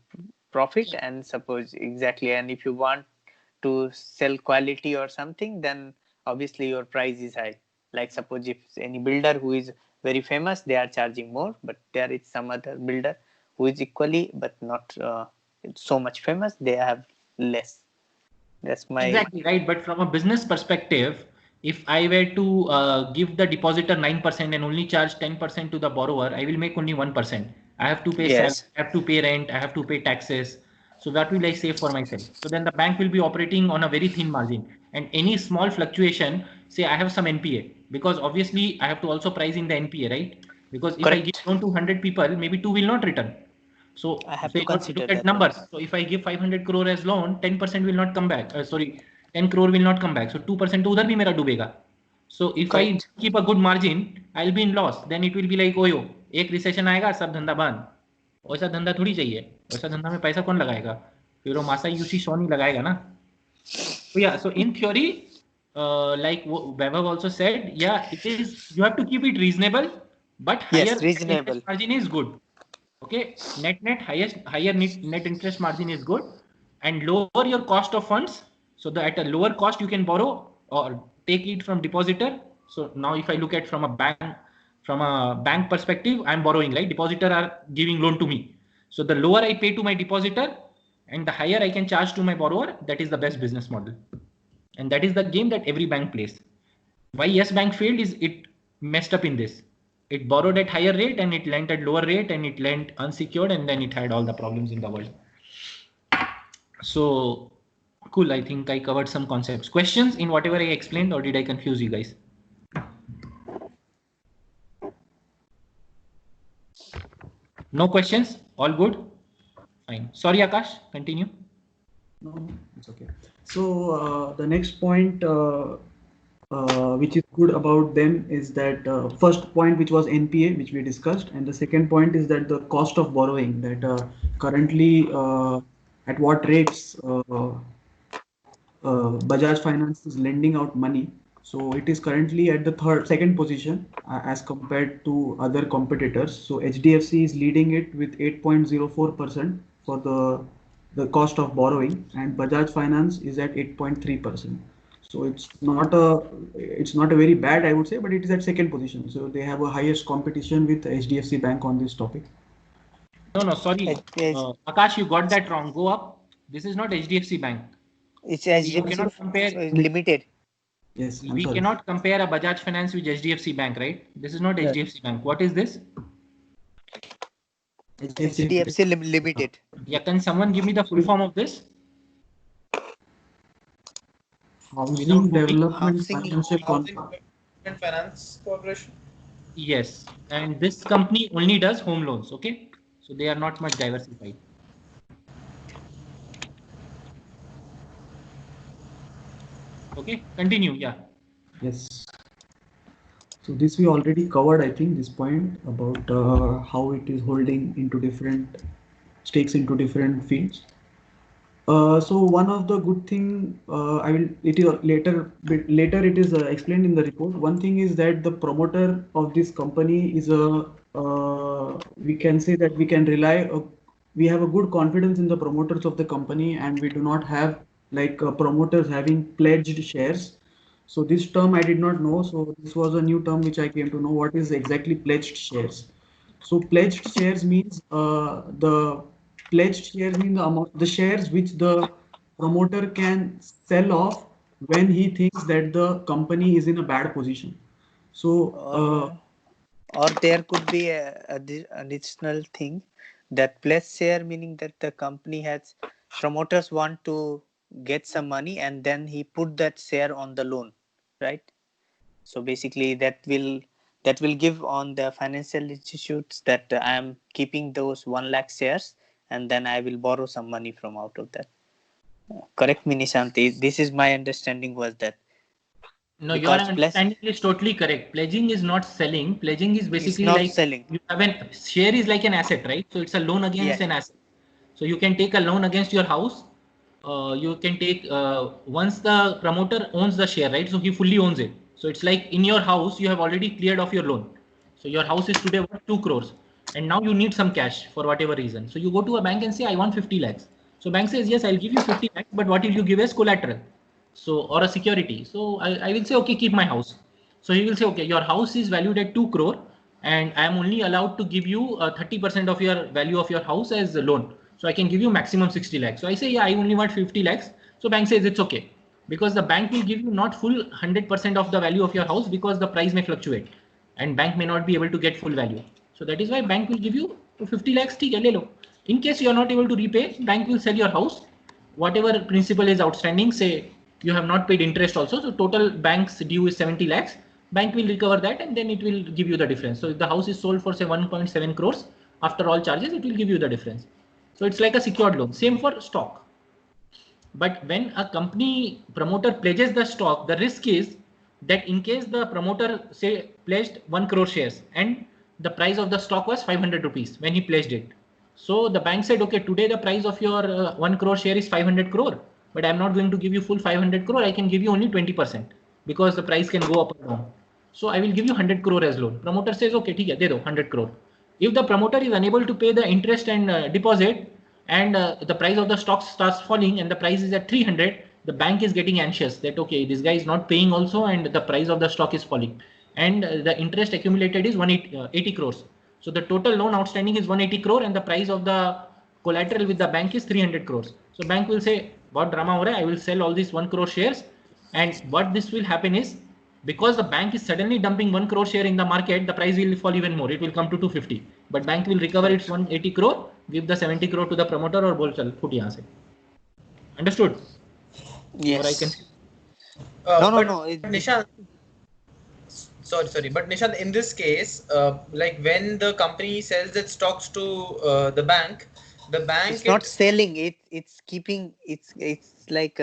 profit, and suppose exactly, and if you want to sell quality or something, then obviously your price is high. Like suppose if any builder who is very famous, they are charging more, but there is some other builder who is equally but not so much famous, they have less. That's my Exactly right. But from a business perspective, if I were to give the depositor 9% and only charge 10% to the borrower, I will make only 1%. I have to pay salary, yes. I have to pay rent, I have to pay taxes. So that will I save for myself. So then the bank will be operating on a very thin margin. And any small fluctuation, say I have some NPA, because obviously I have to also price in the NPA, right? Because if I give Correct. loan to 100 people, maybe 2 will not return. So, I have so to you have to consider look at that numbers. also. So if I give 500 crore as loan, 10% will not come back. 10 crore will not come back. So 2% तो उधर भी मेरा डूबेगा. So if I Correct. keep a good margin, I'll be in loss. Then it will be like, OYO, एक recession आएगा, सब धंधा बंद. वैसा धंधा थोड़ी चाहिए. वैसा धंधा में पैसा कौन लगाएगा? फिर वो मासा यूसी शॉ नहीं लगाएगा ना. So yeah, so in theory, like Vaibhav also said, yeah, it is, you have to keep it reasonable, but higher Yes, reasonable. interest margin is good. Okay, higher net interest margin is good, and lower your cost of funds, so that at a lower cost you can borrow or take it from depositor. So now if I look at from a bank perspective, I'm borrowing, right? Depositor are giving loan to me. So the lower I pay to my depositor and the higher I can charge to my borrower, that is the best business model. And that is the game that every bank plays. Why Yes Bank failed is it messed up in this. It borrowed at higher rate and it lent at lower rate and it lent unsecured, and then it had all the problems in the world. So cool. I think I covered some concepts. Questions in whatever I explained, or did I confuse you guys? No questions? All good? Fine. Sorry, Akash, continue. No, it's okay. So the next point which is good about them is that first point, which was NPA, which we discussed, and the second point is that the cost of borrowing, that currently at what rates Bajaj Finance is lending out money. So it is currently at the second position as compared to other competitors. So HDFC is leading it with 8.04% for the cost of borrowing, and Bajaj Finance is at 8.3%. So it's not a very bad, I would say, but it is at second position. So they have a highest competition with HDFC Bank on this topic. No, sorry. Akash, you got that wrong. Go up. This is not HDFC Bank. It's You HDFC cannot compare. Limited. Yes, I'm We sorry. cannot compare a Bajaj Finance with HDFC Bank, right? This is not Yeah. HDFC Bank. What is this? HDFC Limited. Yeah, can someone give me the full form of this? Housing Development Housing- Financial Housing Corporation. Development Finance Corporation. Yes, and this company only does home loans. Okay, so they are not much diversified. Okay, continue. Yeah. Yes. So this we already covered, I think, this point about how it is holding into different stakes into different fields. So one of the good thing I will it is later it is explained in the report. One thing is that the promoter of this company is a we can say that we can we have a good confidence in the promoters of the company, and we do not have like promoters having pledged shares. So this term I did not know. So this was a new term which I came to know. What is exactly pledged shares? So pledged shares means the pledged shares mean the amount, the shares which the promoter can sell off when he thinks that the company is in a bad position. So Or there could be a additional thing, that pledge share, meaning that the company has promoters want to get some money and then he put that share on the loan, right? So basically that will give on the financial institutes that I am keeping those 1 lakh shares and then I will borrow some money from out of that. Correct me, Nishanti. This is my understanding was that. No, your Because understanding is totally correct. Pledging is not selling. Pledging is basically not like selling. you have a share is like an asset, right? So it's a loan against Yeah. an asset. So you can take a loan against your house. You can take once the promoter owns the share, right? So he fully owns it. So it's like in your house you have already cleared off your loan. So your house is today worth 2 crores, and now you need some cash for whatever reason. So you go to a bank and say, I want 50 lakhs. So bank says, yes, I'll give you 50 lakhs, but what will you give as collateral? So, or a security. So I will say, okay, keep my house. So he will say, okay, your house is valued at 2 crore and I am only allowed to give you 30% of your value of your house as a loan. So I can give you maximum 60 lakhs. So I say, yeah, I only want 50 lakhs. So bank says it's okay, because the bank will give you not full 100% of the value of your house, because the price may fluctuate and bank may not be able to get full value. So that is why bank will give you 50 lakhs. In case you are not able to repay, bank will sell your house. Whatever principal is outstanding, say you have not paid interest also, so total bank's due is 70 lakhs. Bank will recover that and then it will give you the difference. So if the house is sold for say 1.7 crores, after all charges, it will give you the difference. So it's like a secured loan. Same for stock. But when a company promoter pledges the stock, the risk is that in case the promoter say pledged 1 crore shares and the price of the stock was 500 rupees when he pledged it. So the bank said, okay, today the price of your 1 crore share is 500 crore, but I'm not going to give you full 500 crore. I can give you only 20% because the price can go up or down. So I will give you 100 crore as loan. Promoter says, okay, ठीक है, दे दो 100 crore. If the promoter is unable to pay the interest and deposit, and the price of the stock starts falling and the price is at 300, the bank is getting anxious that, okay, this guy is not paying also and the price of the stock is falling, and the interest accumulated is 180 crores. So the total loan outstanding is 180 crore and the price of the collateral with the bank is 300 crores. So bank will say, what drama ho raha hai? I will sell all these 1 crore shares, and what this will happen is, because the bank is suddenly dumping 1 crore share in the market, the price will fall even more. It will come to 250, but bank will recover its 180 crore, give the 70 crore to the promoter, or bol chal put yahan se. Understood? Yes. Or I can. No. Nishant, sorry. But Nishant, in this case, like when the company sells its stocks to the bank it's not selling. It's keeping. It's like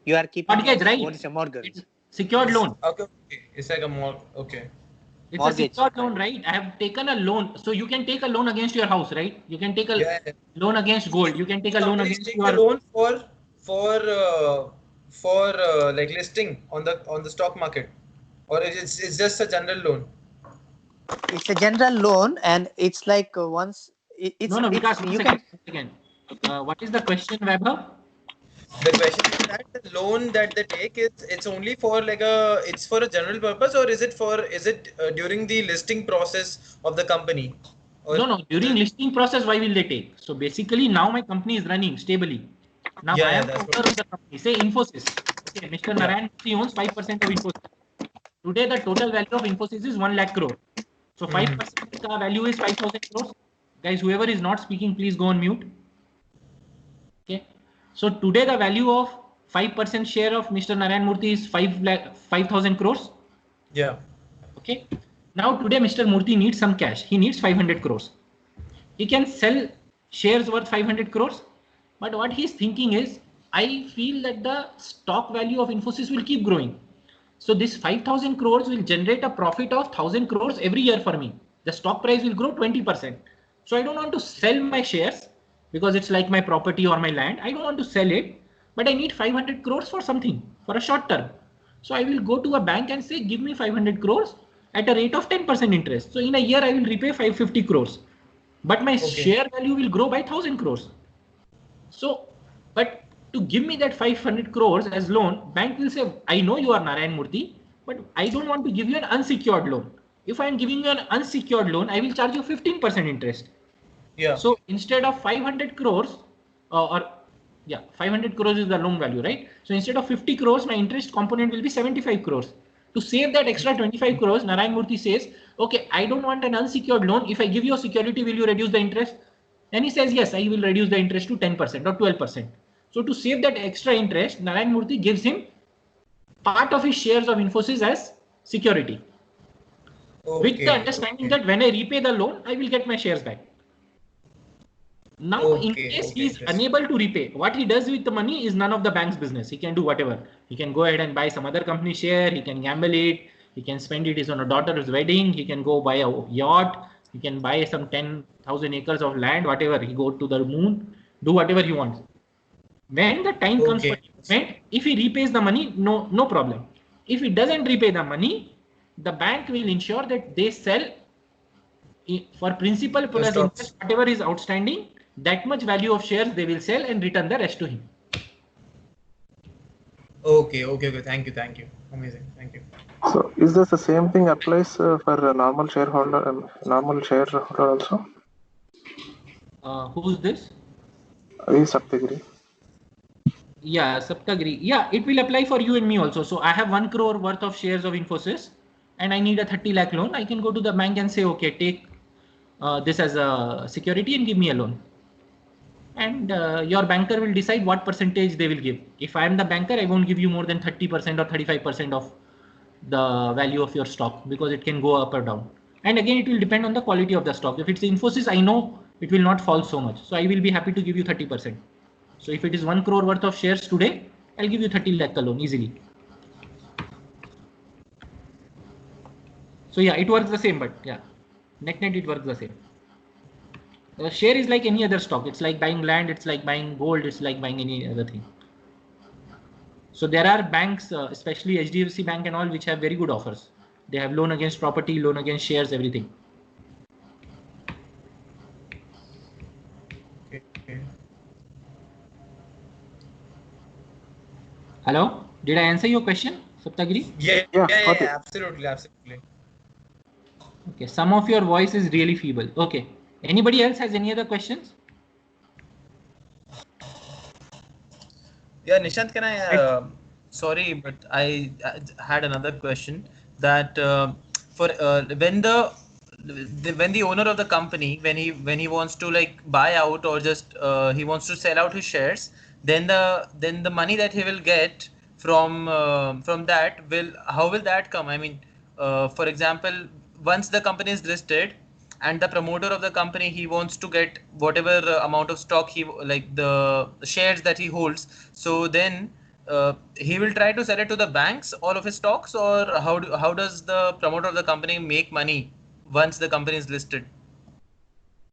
you are keeping. Mortgage, right? What is a mortgage? Secured loan. Okay, okay. It's like a more okay. It's Mortgage. a secured loan, right? I have taken a loan. So you can take a loan against your house, right? You can take a Yeah. loan against gold. You can take a loan Companies against take your a loan for like listing on the stock market, or it's just a general loan. It's a general loan, and it's like once No, Vikas, you can. one second. What is the question, Vaibhav? The question is that the loan that they take it's only for like it's for a general purpose, or is it during the listing process of the company? Or No, during listing process, why will they take? So basically now my company is running stably. Now I am the that's owner what. of the company, say Infosys. Okay, Mr. Yeah. Narayan Murthy owns 5% of Infosys. Today the total value of Infosys is 1 lakh crore. So 5% value is 5,000 crores. Guys, whoever is not speaking, please go on mute. Okay. So today the value of 5% share of Mr. Narayan Murthy is 5,000 crores. Yeah. Okay. Now today Mr. Murthy needs some cash. He needs 500 crores. He can sell shares worth 500 crores. But what he's thinking is, I feel that the stock value of Infosys will keep growing. So this 5,000 crores will generate a profit of 1,000 crores every year for me. The stock price will grow 20%. So I don't want to sell my shares because it's like my property or my land. I don't want to sell it, but I need 500 crores for something, for a short term. So I will go to a bank and say, give me 500 crores at a rate of 10% interest. So in a year, I will repay 550 crores. But my share value will grow by 1,000 crores. So, but to give me that 500 crores as loan, bank will say, I know you are Narayan Murthy, but I don't want to give you an unsecured loan. If I am giving you an unsecured loan, I will charge you 15% interest. Yeah. So instead of 500 crores, 500 crores is the loan value, right? So instead of 50 crores, my interest component will be 75 crores. To save that extra 25 crores, Narayan Murthy says, okay, I don't want an unsecured loan. If I give you a security, will you reduce the interest? And he says, yes, I will reduce the interest to 10% or 12%. So to save that extra interest, Narayan Murthy gives him part of his shares of Infosys as security. With the understanding that when I repay the loan, I will get my shares back. Now, in case he is unable to repay, what he does with the money is none of the bank's business. He can do whatever. He can go ahead and buy some other company share. He can gamble it. He can spend it on a daughter's wedding. He can go buy a yacht. He can buy some 10,000 acres of land, whatever. He go to the moon, do whatever he wants. When the time comes for repayment, if he repays the money, no problem. If he doesn't repay the money, the bank will ensure that they sell for principal plus interest, whatever is outstanding, that much value of shares they will sell and return the rest to him. Okay. Thank you. Amazing. Thank you. So, is this the same thing applies for a normal shareholder also? Who's this? Saptagiri. Yeah, Saptagiri. Yeah, it will apply for you and me also. So I have 1 crore worth of shares of Infosys and I need a 30 lakh loan. I can go to the bank and say, okay, take this as a security and give me a loan. And your banker will decide what percentage they will give. If I am the banker, I won't give you more than 30% or 35% of the value of your stock because it can go up or down. And again, it will depend on the quality of the stock. If it's Infosys, I know it will not fall so much. So I will be happy to give you 30%. So if it is 1 crore worth of shares today, I'll give you 30 lakh loan easily. So yeah, it works the same, but yeah, net it works the same. The share is like any other stock. It's like buying land. It's like buying gold. It's like buying any other thing. So there are banks, especially HDFC Bank and all, which have very good offers. They have loan against property, loan against shares, everything. Okay. Hello, did I answer your question, Saptagiri? Yeah, absolutely. Okay, some of your voice is really feeble. Okay, anybody else has any other questions? Yeah, Nishant, can I? Sorry, but I had another question. That for when the owner of the company, when he wants to like buy out or just he wants to sell out his shares, then the money that he will get from that how will that come? I mean, for example, once the company is listed and the promoter of the company, he wants to get whatever amount of stock he like the shares that he holds. So then he will try to sell it to the banks, all of his stocks, or how does the promoter of the company make money once the company is listed?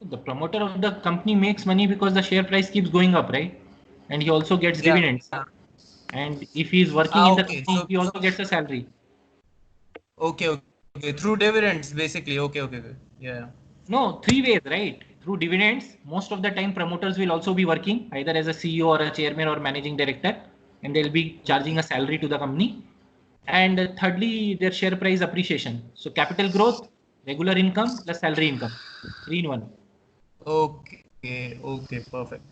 The promoter of the company makes money because the share price keeps going up, right? And he also gets Yeah. dividends. And if he is working in the Okay. company, he also gets a salary. Okay. Through dividends, basically. Okay. Yeah. No, three ways, right? Through dividends, most of the time promoters will also be working either as a CEO or a chairman or managing director, and they'll be charging a salary to the company. And thirdly, their share price appreciation. So capital growth, regular income plus salary income, 3 in 1. Okay. Perfect.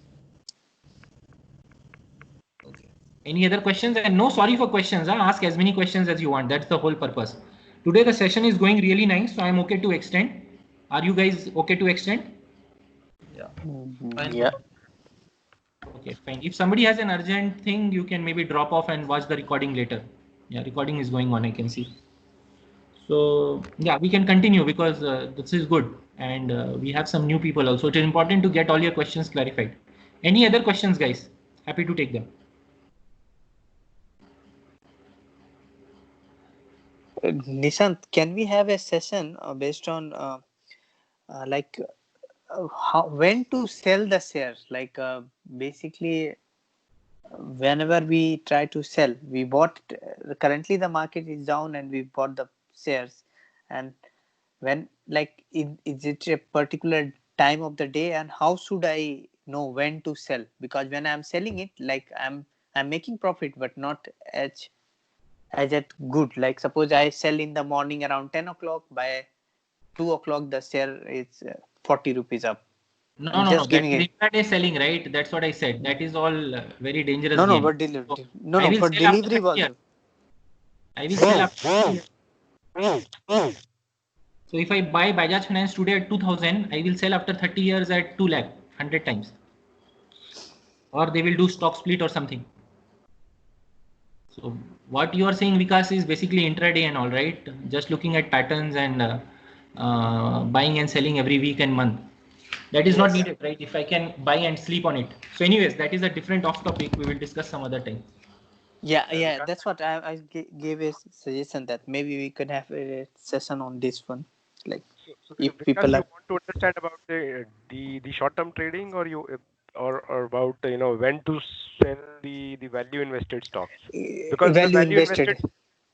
Okay. Any other questions? And no, sorry for questions. Huh? Ask as many questions as you want. That's the whole purpose. Today the session is going really nice, so I'm okay to extend. Are you guys okay to extend? Yeah. Fine. Yeah. Okay, fine. If somebody has an urgent thing, you can maybe drop off and watch the recording later. Yeah, recording is going on, I can see. So yeah, we can continue because this is good, and we have some new people also. It is important to get all your questions clarified. Any other questions, guys? Happy to take them. Nishant, can we have a session based on when to sell the shares? Basically, whenever we try to sell, we bought. Currently, the market is down, and we bought the shares. And when, is it a particular time of the day, and how should I know when to sell? Because when I'm selling it, I'm making profit, but not as it good. Like suppose I sell in the morning around 10 o'clock, by 2 o'clock the share is 40 rupees up. No. Just That giving is it. intraday selling, right? That's what I said. That is all very dangerous No, game. but So I will for sell after delivery 30 years. also. I will sell after 30 years. So if I buy Bajaj Finance today at 2000, I will sell after 30 years at 2 lakh, 100 times. Or they will do stock split or something. So what you are saying, Vikas, is basically intraday and all, right? Just looking at patterns and buying and selling every week and month. That is not needed, right? If I can buy and sleep on it. So anyways, that is a different off topic. We will discuss some other time. Yeah. That's what I gave a suggestion, that maybe we could have a session on this one. Like, So if because people you are. want to understand about the short-term trading, or or about when to sell the value invested stocks, because the Value invested.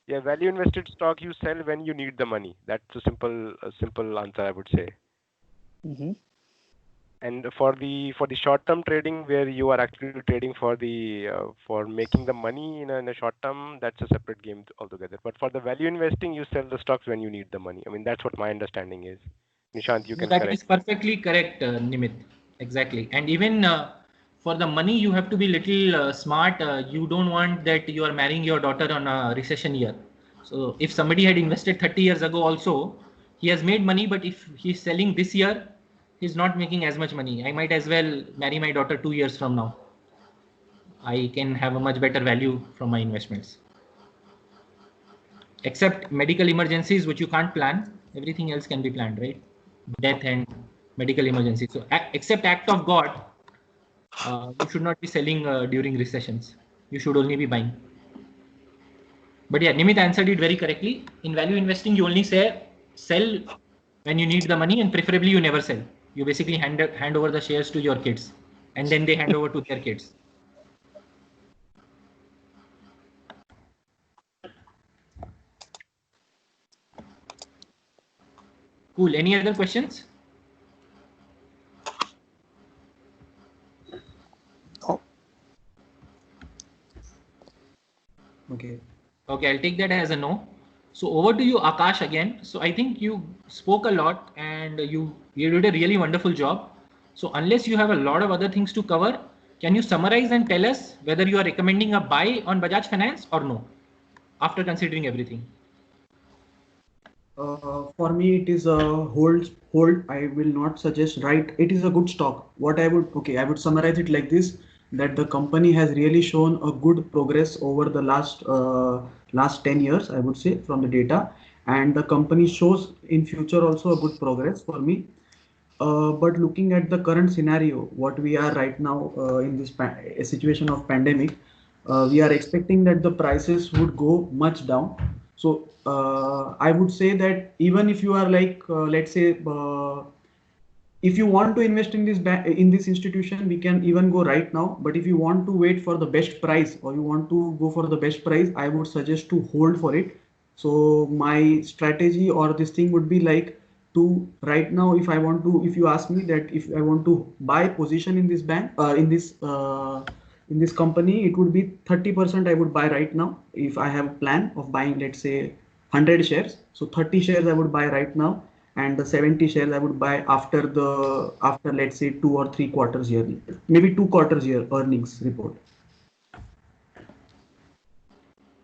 value invested stock you sell when you need the money. That's a simple answer, I would say. Mm-hmm. And for the short-term trading, where you are actually trading for the for making the money in a short term, that's a separate game altogether. But for the value investing, you sell the stocks when you need the money. I mean, that's what my understanding is. Nishant, you No, can that is correct me. perfectly correct, Nimit. Exactly. And even for the money, you have to be little smart. You don't want that you are marrying your daughter on a recession year. So if somebody had invested 30 years ago also, he has made money, but if he's selling this year, he's not making as much money. I might as well marry my daughter 2 years from now. I can have a much better value from my investments. Except medical emergencies, which you can't plan, everything else can be planned, right? Death and medical emergency. So except act of God, you should not be selling during recessions. You should only be buying. But yeah, Nimit answered it very correctly. In value investing, you only sell when you need the money, and preferably you never sell. You basically hand over the shares to your kids, and then they hand over to their kids. Cool. Any other questions? Okay. Okay, I'll take that as a no. So over to you, Akash, again. So I think you spoke a lot and you did a really wonderful job. So unless you have a lot of other things to cover, can you summarize and tell us whether you are recommending a buy on Bajaj Finance or no, after considering everything? For me, it is a hold. I will not suggest. Right, it is a good stock. I would summarize it like this: that the company has really shown a good progress over the last 10 years, I would say, from the data, and the company shows in future also a good progress for me. But looking at the current scenario, what we are right now in this a situation of pandemic, we are expecting that the prices would go much down. So I would say that even if you are like, let's say, if you want to invest in this in this institution, we can even go right now. But if you want to wait for the best price, or you want to go for the best price, I would suggest to hold for it. So my strategy or this thing would be like, to right now, if I want to, if you ask me that if I want to buy position in this bank, in this company, it would be 30% I would buy right now. If I have a plan of buying, let's say, 100 shares, so 30 shares I would buy right now, and the 70 shares I would buy after let's say 2 or 3 quarters yearly, maybe 2 quarters year earnings report.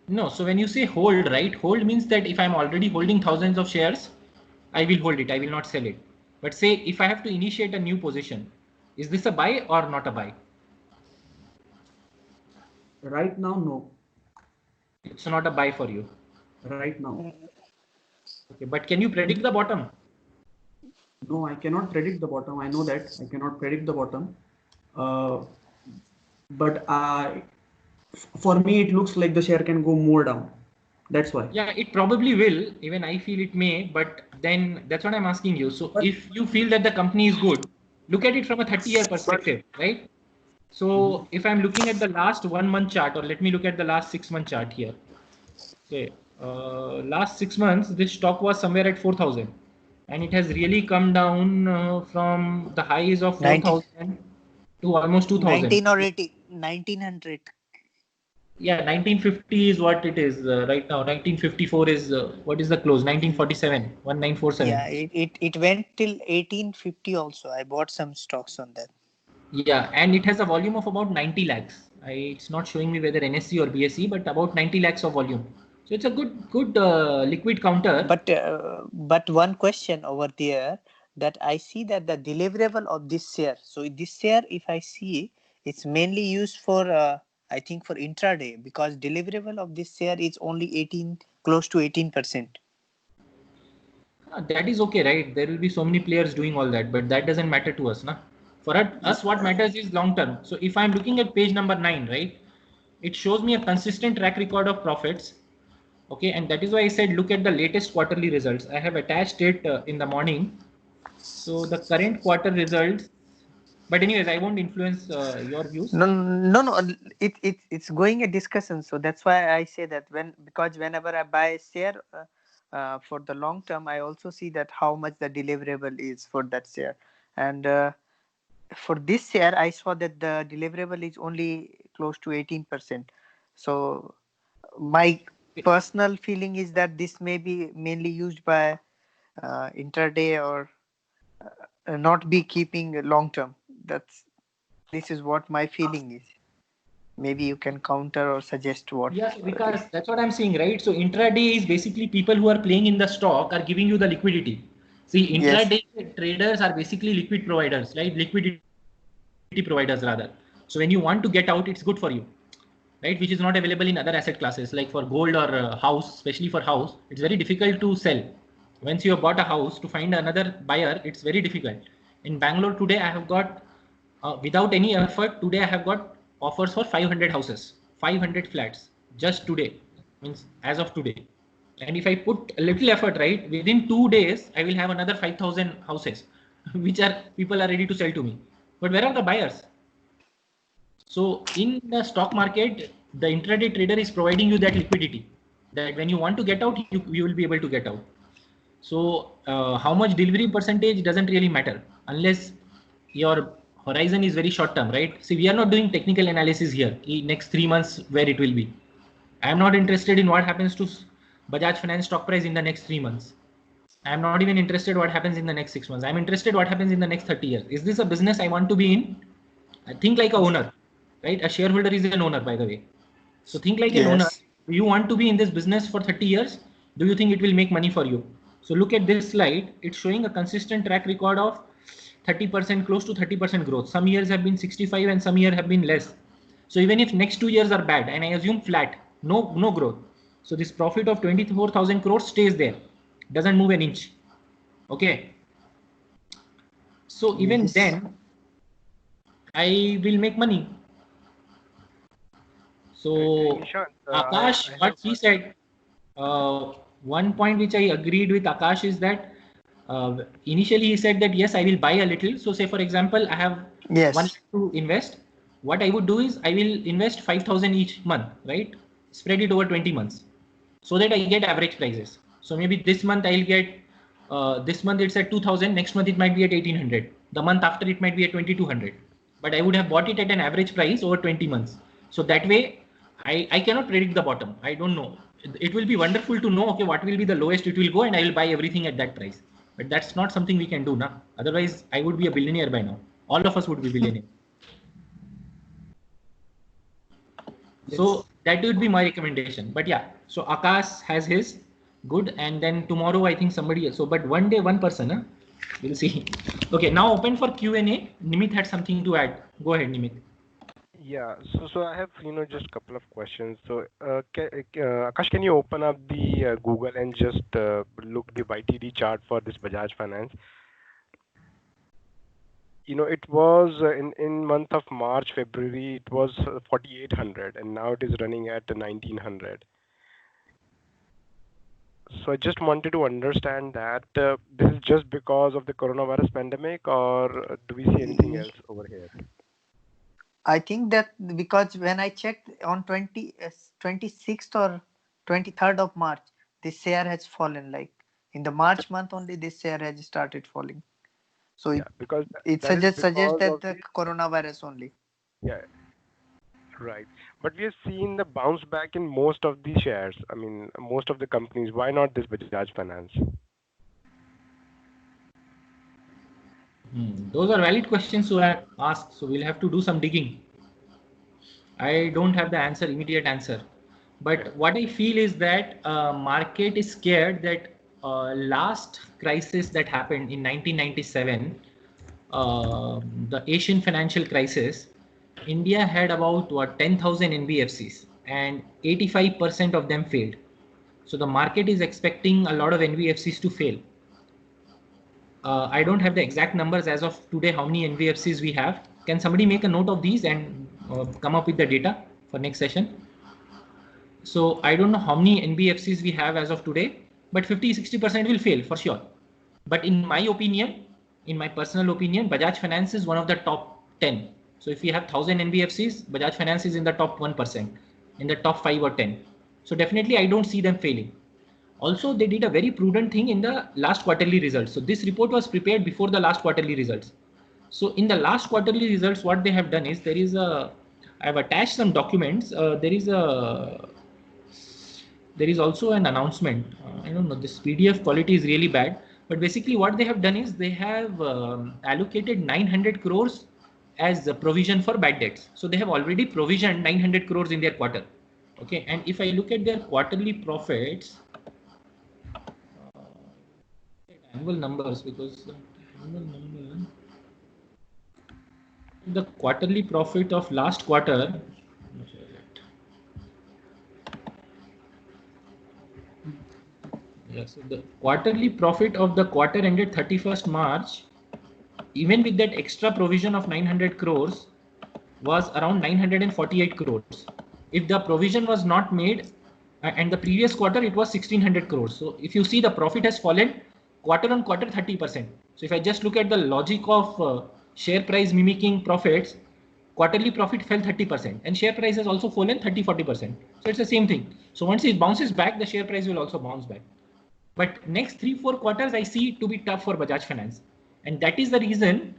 No, so when you say hold, right, hold means that if I'm already holding thousands of shares, I will hold it, I will not sell it. But say if I have to initiate a new position, is this a buy or not a buy? Right now, no. It's not a buy for you. Right now. Okay, but can you predict the bottom? No, I cannot predict the bottom. I know that I cannot predict the bottom. But for me, it looks like the share can go more down. That's why. Yeah, it probably will. Even I feel it may, but then that's what I'm asking you. So if you feel that the company is good, look at it from a 30-year perspective, right? So if I'm looking at the last 1 month chart, or let me look at the last 6 month chart here. Okay, last 6 months, this stock was somewhere at 4,000, and it has really come down from the highs of 4,000 to almost 2,000. 19 or 80, 1900. Yeah, 1950 is what it is right now. 1954 is what is the close? 1947, 1947. Yeah, it went till 1850 also. I bought some stocks on that. Yeah, and it has a volume of about 90 lakhs. It's not showing me whether NSE or BSE, but about 90 lakhs of volume. So it's a good liquid counter. But one question over there, that I see that the deliverable of this share. So this share, if I see, it's mainly used for I think for intraday, because deliverable of this share is only 18, close to 18%. That is okay, right? There will be so many players doing all that, but that doesn't matter to us, na? For us, what matters is long term. So if I'm looking at page number 9, right, it shows me a consistent track record of profits. Okay, and that is why I said look at the latest quarterly results. I have attached it in the morning. So the current quarter results. But anyways, I won't influence your views. No. It's going a discussion. So that's why I say that because whenever I buy a share for the long term, I also see that how much the deliverable is for that share. And for this share, I saw that the deliverable is only close to 18%. So my personal feeling is that this may be mainly used by intraday, or not be keeping long term. This is what my feeling is. Maybe you can counter or suggest what. Yeah, because that's what I'm saying, right? So intraday is basically people who are playing in the stock are giving you the liquidity. See, intraday traders are basically liquid providers, right? Liquidity providers rather. So when you want to get out, it's good for you, right? Which is not available in other asset classes, like for gold or house, especially for house. It's very difficult to sell. Once you have bought a house, to find another buyer, it's very difficult. In Bangalore today, I have got, without any effort, today I have got offers for 500 houses, 500 flats just today, means as of today. And if I put a little effort, right, within 2 days, I will have another 5,000 houses, which are people are ready to sell to me. But where are the buyers? So in the stock market, the intraday trader is providing you that liquidity that when you want to get out, you will be able to get out. So how much delivery percentage doesn't really matter unless your horizon is very short term, right? See, we are not doing technical analysis here. Next 3 months where it will be. I am not interested in what happens to Bajaj Finance stock price in the next 3 months. I am not even interested what happens in the next 6 months. I am interested what happens in the next 30 years. Is this a business I want to be in? I think like a owner, right? A shareholder is an owner, by the way. So think like an owner. Do you want to be in this business for 30 years? Do you think it will make money for you? So look at this slide. It's showing a consistent track record of 30%, close to 30% growth. Some years have been 65 and some years have been less. So even if next 2 years are bad, and I assume flat, no growth. So this profit of 24,000 crores stays there, doesn't move an inch. Okay. So even then, I will make money. So Nishant, Akash, I what have he said, one point which I agreed with Akash is that initially he said that yes, I will buy a little. So say for example, I have one Yes. lakh to invest. What I would do is I will invest 5,000 each month, right? Spread it over 20 months, so that I get average prices. So maybe this month I'll get this month it's at 2,000. Next month it might be at 1,800. The month after it might be at 2,200. But I would have bought it at an average price over 20 months. So that way I cannot predict the bottom. I don't know. It will be wonderful to know, okay, what will be the lowest it will go and I will buy everything at that price. But that's not something we can do now. Otherwise, I would be a billionaire by now. All of us would be billionaires. So that would be my recommendation. But yeah, so Akash has his good, and then tomorrow I think somebody else. So, but one day one person, huh? We'll see. Okay, now open for Q&A. Nimit had something to add. Go ahead, Nimit. Yeah, so I have just a couple of questions. So Akash, can you open up the Google and just look the YTD chart for this Bajaj Finance? It was in month of March, February, it was 4,800, and now it is running at 1,900. So I just wanted to understand that this is just because of the coronavirus pandemic, or do we see anything else over here? I think that because when I checked on 26th or 23rd of March, this share has fallen. Like in the March month only, this share has started falling. So Yeah, because it that is suggests because that of the the coronavirus only. yeah. Right. But we have seen the bounce back in most of the shares. I mean, most of the companies. Why not this Bajaj Finance? Those are valid questions to ask. So we'll have to do some digging. I don't have the answer, immediate answer. But what I feel is that market is scared that last crisis that happened in 1997, the Asian financial crisis, India had about 10,000 NBFCs and 85% of them failed. So the market is expecting a lot of NBFCs to fail. I don't have the exact numbers as of today, how many NBFCs we have. Can somebody make a note of these and come up with the data for next session? So I don't know how many NBFCs we have as of today, but 50-60% will fail for sure. But in my opinion, in my personal opinion, Bajaj Finance is one of the top 10. So if we have 1,000 NBFCs, Bajaj Finance is in the top 1%, in the top 5 or 10. So definitely I don't see them failing. Also, they did a very prudent thing in the last quarterly results. So this report was prepared before the last quarterly results. So in the last quarterly results, what they have done is I have attached some documents. There is also an announcement. I don't know, this PDF quality is really bad, but basically what they have done is they have allocated 900 crores as a provision for bad debts. So they have already provisioned 900 crores in their quarter. Okay, and if I look at their quarterly profits, annual numbers, because the quarterly profit of last quarter, yeah, so the quarterly profit of the quarter ended 31st March, even with that extra provision of 900 crores, was around 948 crores. If the provision was not made, and the previous quarter it was 1600 crores. So if you see, the profit has fallen quarter on quarter 30%. So if I just look at the logic of share price mimicking profits, quarterly profit fell 30% and share price has also fallen 30-40%. So it's the same thing. So once it bounces back, the share price will also bounce back. But next 3-4 quarters, I see it to be tough for Bajaj Finance. And that is the reason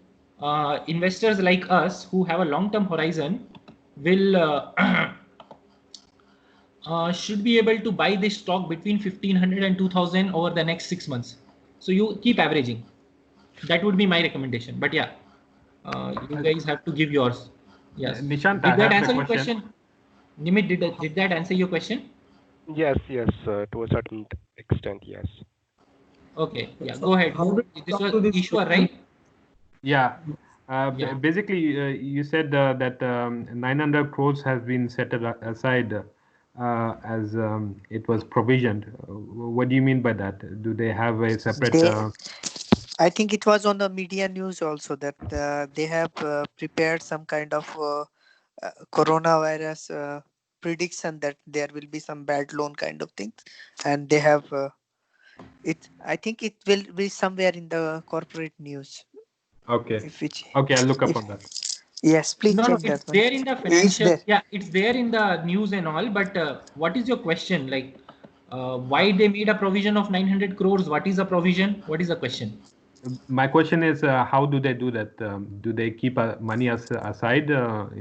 investors like us who have a long-term horizon will should be able to buy this stock between 1,500 and 2,000 over the next 6 months. So you keep averaging. That would be my recommendation. But yeah, you guys have to give yours. Yes. Nishant, Did I that have answer the your question? Nimit, did that answer your question? Yes, to a certain extent, yes. Okay. Yeah. So Go ahead. how did you This come was to this Ishwar, question? right? Yeah. Yeah. Basically, you said that 900 crores has been set aside as it was provisioned. What do you mean by that? Do they have a separate? They, I think it was on the media news also that they have prepared some kind of coronavirus prediction that there will be some bad loan kind of things, and they have it. I think it will be somewhere in the corporate news. Okay. If which, Okay, I'll look up if on that. yes, please No, check it's that one. there in the It's financial. there. Yeah, it's there in the news and all. But what is your question? Like, why they made a provision of 900 crores? What is the provision? What is the question? My question is, how do they do that? Do they keep money aside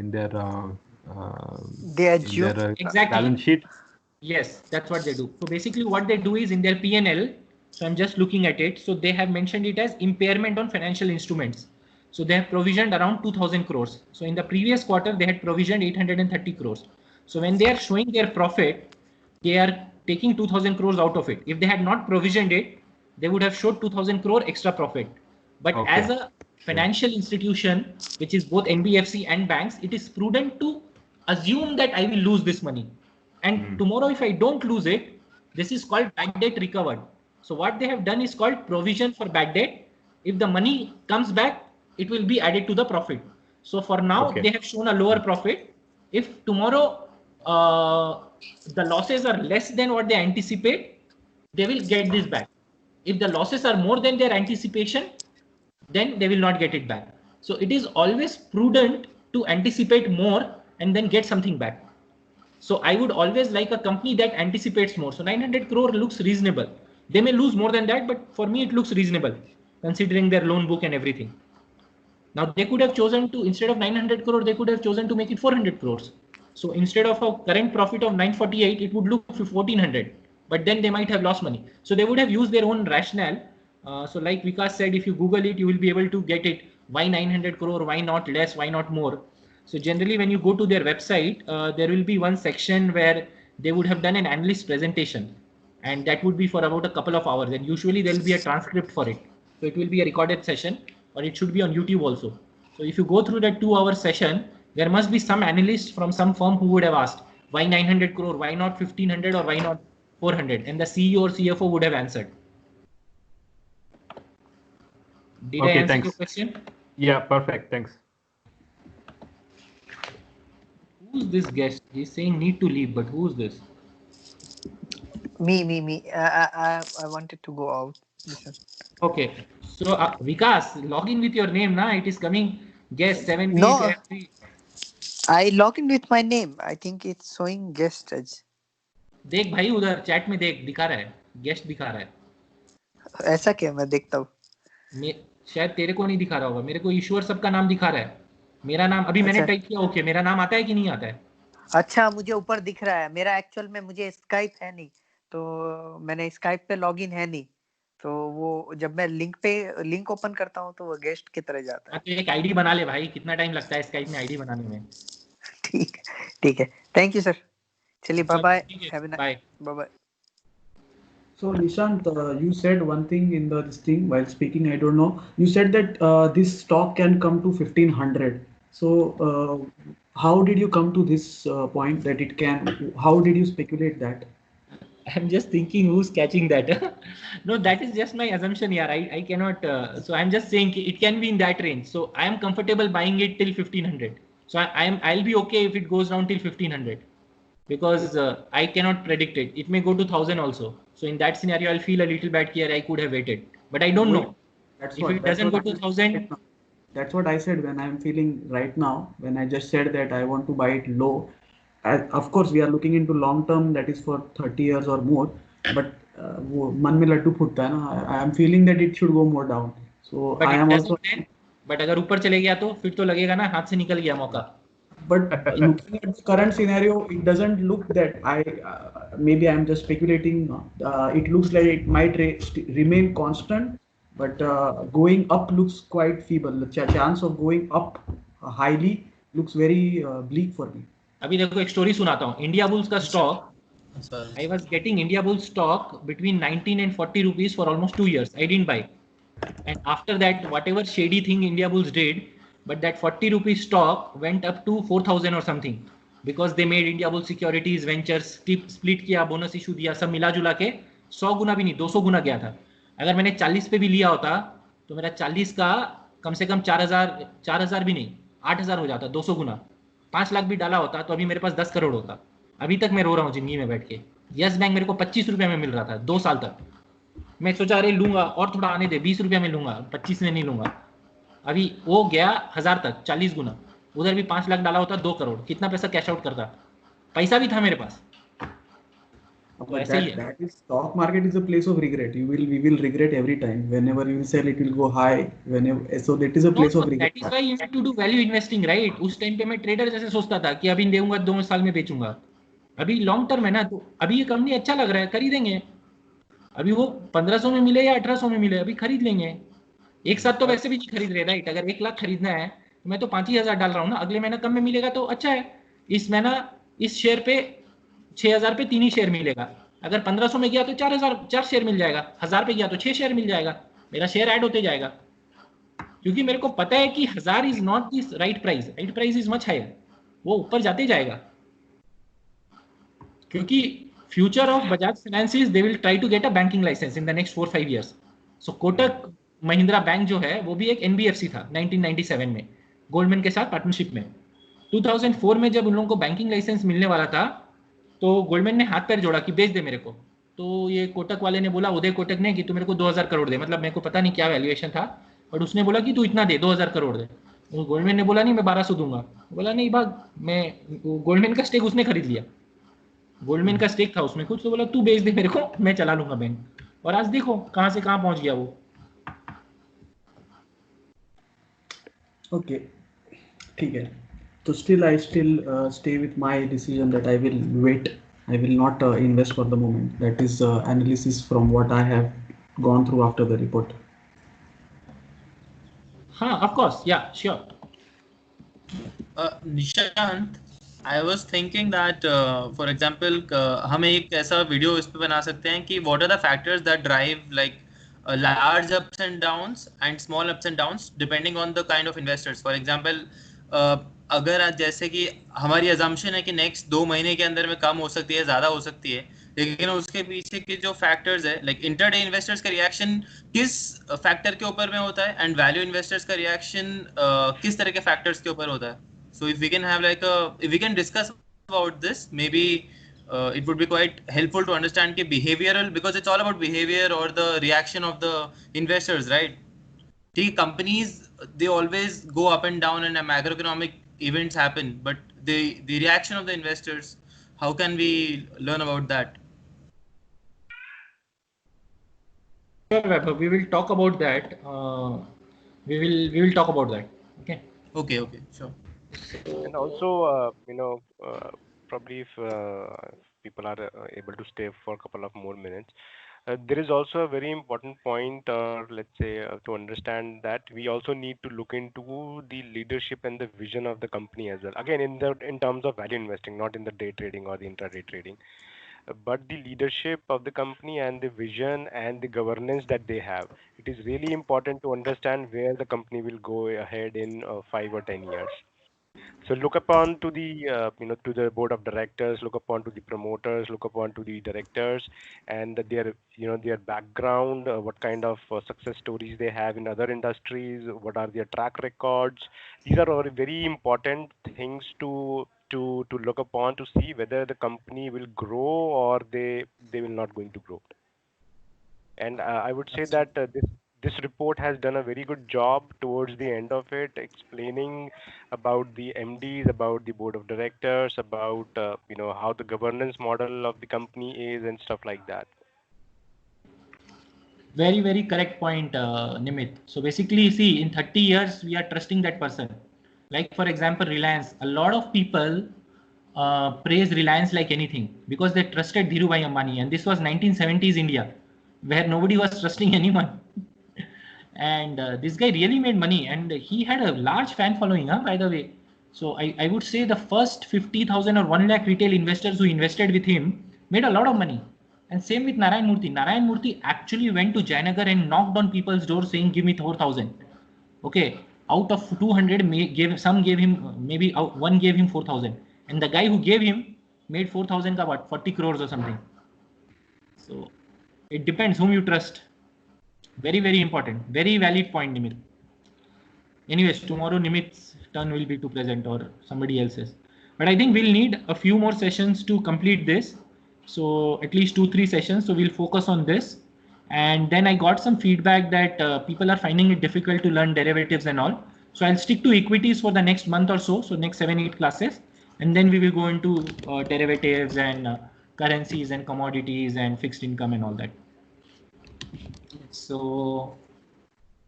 in their They assume Exactly. balance sheet? Yes, that's what they do. So basically what they do is in their P&L, so I'm just looking at it. So they have mentioned it as impairment on financial instruments. So they have provisioned around 2000 crores. So in the previous quarter, they had provisioned 830 crores. So when they are showing their profit, they are taking 2000 crores out of it. If they had not provisioned it, they would have showed 2000 crore extra profit. But Okay. as a financial institution, which is both NBFC and banks, it is prudent to assume that I will lose this money. And tomorrow, if I don't lose it, this is called bad debt recovered. So what they have done is called provision for bad debt. If the money comes back, it will be added to the profit. So for now, Okay. they have shown a lower profit. If tomorrow the losses are less than what they anticipate, they will get this back. If the losses are more than their anticipation, then they will not get it back. So it is always prudent to anticipate more and then get something back. So I would always like a company that anticipates more. So 900 crore looks reasonable. They may lose more than that, but for me it looks reasonable considering their loan book and everything. Now they could have chosen to, instead of 900 crore, they could have chosen to make it 400 crores. So instead of a current profit of 948, it would look 1400, but then they might have lost money. So they would have used their own rationale. So like Vikas said, if you Google it, you will be able to get it. Why 900 crore? Why not less? Why not more? So generally when you go to their website, there will be one section where they would have done an analyst presentation, and that would be for about a couple of hours. And usually there will be a transcript for it. So it will be a recorded session, or it should be on YouTube also. So if you go through that 2-hour session, there must be some analyst from some firm who would have asked, why 900 crore? Why not 1500 or why not 400? And the CEO or CFO would have answered. Did I answer your question? Yeah, perfect. Thanks. Who's this guest? He's saying need to leave, but who's this? Me. I wanted to go out. Listen. Okay. So Vikas, log in with your name now. It is coming guest 7 No. F3. I log in with my name. I think it's showing guest as. देख भाई उधर chat में देख दिखा रहा है guest दिखा रहा है ऐसा क्या मैं देखता हूँ शायद तेरे को नहीं दिखा रहा होगा मेरे को ईश्वर सबका नाम दिखा रहा है मेरा नाम अभी मैंने टाइप किया ओके मेरा नाम आता है कि नहीं आता है अच्छा मुझे ऊपर दिख रहा है मेरा एक्चुअल में मुझे स्काइप है नहीं तो मैंने स्काइप पे लॉगिन है नहीं तो वो जब मैं लिंक ओपन करता हूँ तो वो गेस्ट की तरह जाता है तो एक आईडी बना ले भाई कितना टाइम लगता है स्काइप में आईडी बनाने में ठीक है थैंक यू सर चलिए bye bye have a bye bye So Nishant, you said one thing in this thing while speaking. I don't know. You said that this stock can come to 1500. So how did you come to this point that it can? How did you speculate that? I'm just thinking who's catching that. No, that is just my assumption. Yeah, I cannot. So I'm just saying it can be in that range. So I am comfortable buying it till 1500. So I'll be okay if it goes down till 1500. Because I cannot predict it. It may go to 1000 also. So in that scenario, I'll feel a little bad here. I could have waited, but I don't know. If it doesn't go to 1000, that's what I said when I'm feeling right now. When I just said that I want to buy it low. Of course, we are looking into long term. That is for 30 years or more. But मन में लड्डू फूटता है ना. I am feeling that it should go more down. So but I am also. But अगर ऊपर चले गया तो फिर तो लगेगा ना हाथ से निकल गया मौका. But looking at the current scenario, it doesn't look that maybe I'm just speculating. It looks like it might remain constant, but going up looks quite feeble. The chance of going up highly looks very bleak for me. अभी देखो एक story सुनाता हूँ. India bulls का stock. I was getting India Bulls stock between 19 and 40 rupees for almost 2 years. I didn't buy. And after that, whatever shady thing India Bulls did, but that 40 rupees stock went up to 4000 or something because they made India Bulls Securities Ventures split किया, bonus issue दिया, सब मिला जुला के 100 गुना भी नहीं 200 गुना गया था. अगर मैंने 40 पे भी लिया होता तो मेरा 40 का कम से कम 4000 भी नहीं 8000 हो जाता. 200 गुना 5 लाख भी डाला होता तो अभी मेरे पास 10 करोड़ होता. अभी तक मैं रो रहा हूँ जिंदगी में बैठ के। यस बैंक मेरे को 25 रुपये में मिल रहा था 2 साल तक। मैं सोचा अरे लूंगा और थोड़ा आने दे, 20 रुपये में लूंगा, 25 में नहीं लूंगा। अभी वो गया 1000 तक, 40 गुना। उधर भी 5 लाख डाला होता 2 करोड़, कितना पैसा कैश आउट करता, पैसा भी था मेरे पास। तो But ऐसे ही है। that is stock market is a place of regret. We will regret every time. Whenever you sell, it will go high. Whenever, so that is a No, place no, of that regret. is why you need to do value investing, right? उस time पे मैं trader जैसे सोचता था कि अभी देऊंगा 2 साल में बेचूंगा। अभी लॉन्ग टर्म है ना, तो अभी ये कंपनी अच्छा लग रहा है, खरीदेंगे। अभी वो 1500 में मिले या 1800 में मिले, अभी खरीद लेंगे। एक साथ तो वैसे भी नहीं खरीद रहे, राइट? अगर 1 लाख खरीदना है तो मैं तो 5 ही हजार डाल रहा हूँ ना, अगले महीना कम में मिलेगा तो अच्छा है। इस महीना इस शेयर पे 6000 पे 3 ही शेयर मिलेगा। अगर 1500 में गया तो 4000 4 शेयर मिल जाएगा, 1000 पे गया तो 6 शेयर मिल जाएगा, मेरा शेयर ऐड होते जाएगा। क्योंकि मेरे को पता है कि 1000 is not this right price, right price is much higher, वो ऊपर जाते जाएगा। क्योंकि future of Bajaj finance is they will try to get a banking licence in the next 4-5 years। So Kotak Mahindra bank जो है वो भी एक एनबीएफसी था 1997 में, गोल्डमैन के साथ पार्टनरशिप में। 2004 में जब उन लोगों को बैंकिंग लाइसेंस मिलने वाला था तो गोल्डमैन ने हाथ पैर जोड़ा कि बेच दे मेरे को। तो ये कोटक वाले ने बोला, उदय कोटक ने, कि तू मेरे को 2000 करोड़ दे। मतलब मेरे को पता नहीं क्या वैल्यूएशन था, बट उसने बोला कि तू इतना दे, 2000 करोड़ दे। तो गोल्डमैन ने बोला नहीं मैं 1200 दूंगा। बोला नहीं भाग, मैं गोल्डमैन का स्टेक उसने खरीद लिया, गोल्डमैन का स्टेक था उसमें कुछ, तो बोला तू बेच दे मेरे को, मैं चला लूंगा बैंक। और आज देखो कहां से कहां पहुंच गया वो। Okay, ठीक है। So still I still stay with my decision that I will wait. I will not invest for the moment. That is analysis from what I have gone through after the report. हाँ of course, या sure. Nishant, I was thinking that for example हम एक ऐसा video इस पे बना सकते हैं कि what are the factors that drive like large ups and downs and small ups and downs depending on the kind of investors. For example, अगर जैसे कि हमारी assumption है कि नेक्स्ट 2 महीने के अंदर में कम हो सकती है, ज़्यादा हो सकती है, लेकिन उसके पीछे के जो फैक्टर्स है, लाइक इंटरडे इन्वेस्टर्स का रिएक्शन किस फैक्टर के ऊपर में होता है एंड वैल्यू इन्वेस्टर्स का रिएक्शन किस तरह के फैक्टर्स के ऊपर होता है. So if we can have like if we can discuss about this, maybe it would be quite helpful to understand the behavioral, because it's all about behavior or the reaction of the investors, right? The companies, they always go up and down and macroeconomic events happen, but the reaction of the investors, how can we learn about that? Sure, Vaibhav, we will talk about that. We will talk about that. Okay. Okay, sure. And also, probably if people are able to stay for a couple of more minutes, there is also a very important point, let's say, to understand that we also need to look into the leadership and the vision of the company as well. Again, in terms of value investing, not in the day trading or the intraday trading, but the leadership of the company and the vision and the governance that they have. It is really important to understand where the company will go ahead in 5 or 10 years. So look upon to the to the board of directors, look upon to the promoters, look upon to the directors, and their their background, what kind of success stories they have in other industries, what are their track records. These are all very important things to look upon to see whether the company will grow or they will not going to grow. And I would say that this report has done a very good job towards the end of it, explaining about the MDs, about the board of directors, about how the governance model of the company is and stuff like that. Very correct point, Nimit. So basically, see, in 30 years, we are trusting that person. Like for example, Reliance. A lot of people praise Reliance like anything because they trusted Dhirubhai Ambani, and this was 1970s India, where nobody was trusting anyone. And this guy really made money, and he had a large fan following, by the way. So I would say the first 50,000 or 1 lakh retail investors who invested with him made a lot of money. And same with Narayan Murthy. Narayan Murthy actually went to Jayanagar and knocked on people's doors saying, "Give me 4,000." Okay, out of 200, some gave him, maybe one gave him 4,000, and the guy who gave him made 4,000 ka what, 40 crores or something. So it depends whom you trust. Very important, very valid point, Nimit. Anyways, tomorrow Nimit's turn will be to present or somebody else's. But I think we'll need a few more sessions to complete this. So at least 2-3 sessions. So we'll focus on this. And then I got some feedback that people are finding it difficult to learn derivatives and all. So I'll stick to equities for the next month or so. So next 7-8 classes. And then we will go into derivatives and currencies and commodities and fixed income and all that. So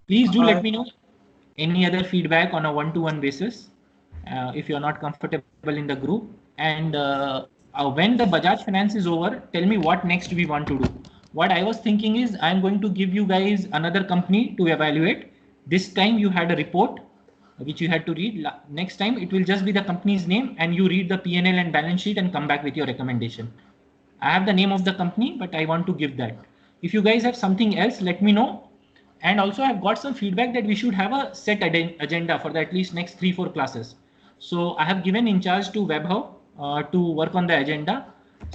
please do let me know any other feedback on a one-to-one basis if you're not comfortable in the group. And when the Bajaj Finance is over, tell me what next we want to do. What I was thinking is I'm going to give you guys another company to evaluate. This time you had a report which you had to read. Next time it will just be the company's name and you read the P&L and balance sheet and come back with your recommendation. I have the name of the company, but I want to give that. If you guys have something else, let me know. And also I've got some feedback that we should have a set agenda for the at least next 3-4 classes. So I have given in charge to Webhub to work on the agenda.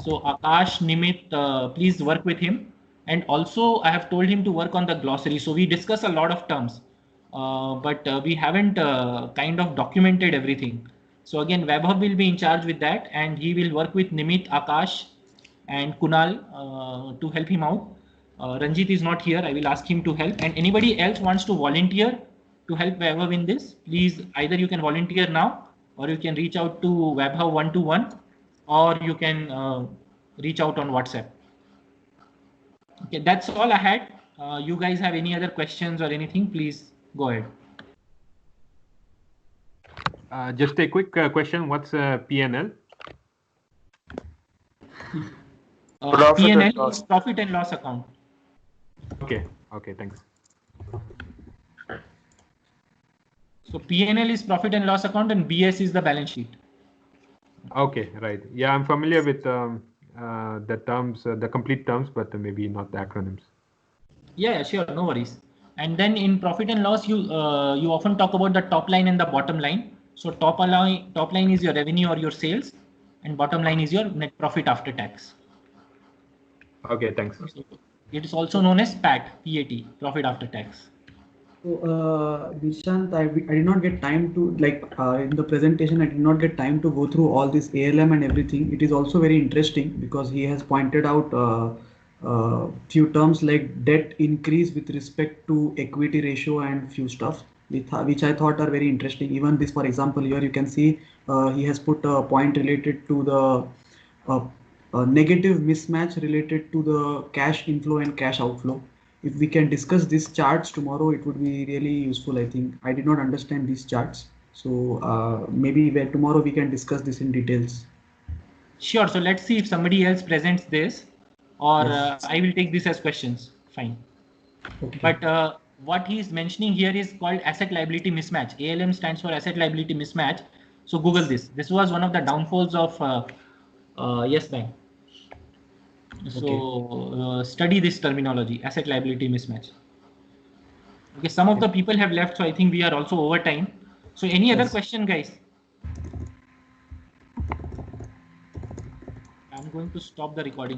So Akash, Nimit, please work with him. And also I have told him to work on the glossary. So we discuss a lot of terms, but we haven't kind of documented everything. So again, Webhub will be in charge with that, and he will work with Nimit, Akash, and Kunal to help him out. Ranjit is not here. I will ask him to help. And anybody else wants to volunteer to help Webhub in this, please either you can volunteer now, or you can reach out to Webhub 1-to-1, or you can reach out on WhatsApp. Okay, that's all I had. You guys have any other questions or anything, please go ahead. Just a quick question. What's P&L? P&L is profit and loss account. Okay. Okay. Thanks. So P&L is profit and loss account, and BS is the balance sheet. Okay. Right. Yeah, I'm familiar with the terms, the complete terms, but maybe not the acronyms. Yeah, sure. No worries. And then in profit and loss, you often talk about the top line and the bottom line. So top line is your revenue or your sales, and bottom line is your net profit after tax. Okay, thanks. So it is also known as PAT, profit after tax. So, Nishant, I did not get time to, in the presentation, I did not get time to go through all this ALM and everything. It is also very interesting because he has pointed out few terms like debt increase with respect to equity ratio and few stuff, which I thought are very interesting. Even this, for example, here you can see he has put a point related to the negative mismatch related to the cash inflow and cash outflow. If we can discuss these charts tomorrow, it would be really useful. I think I did not understand these charts, so maybe tomorrow we can discuss this in details. Sure. So let's see if somebody else presents this, or I will take this as questions. Fine. Okay. But what he is mentioning here is called asset liability mismatch. ALM stands for asset liability mismatch. So Google this. This was one of the downfalls of Yes Bank. So study this terminology, asset liability mismatch. Okay, some of the people have left, so I think we are also over time. So any other question, guys? I'm going to stop the recording.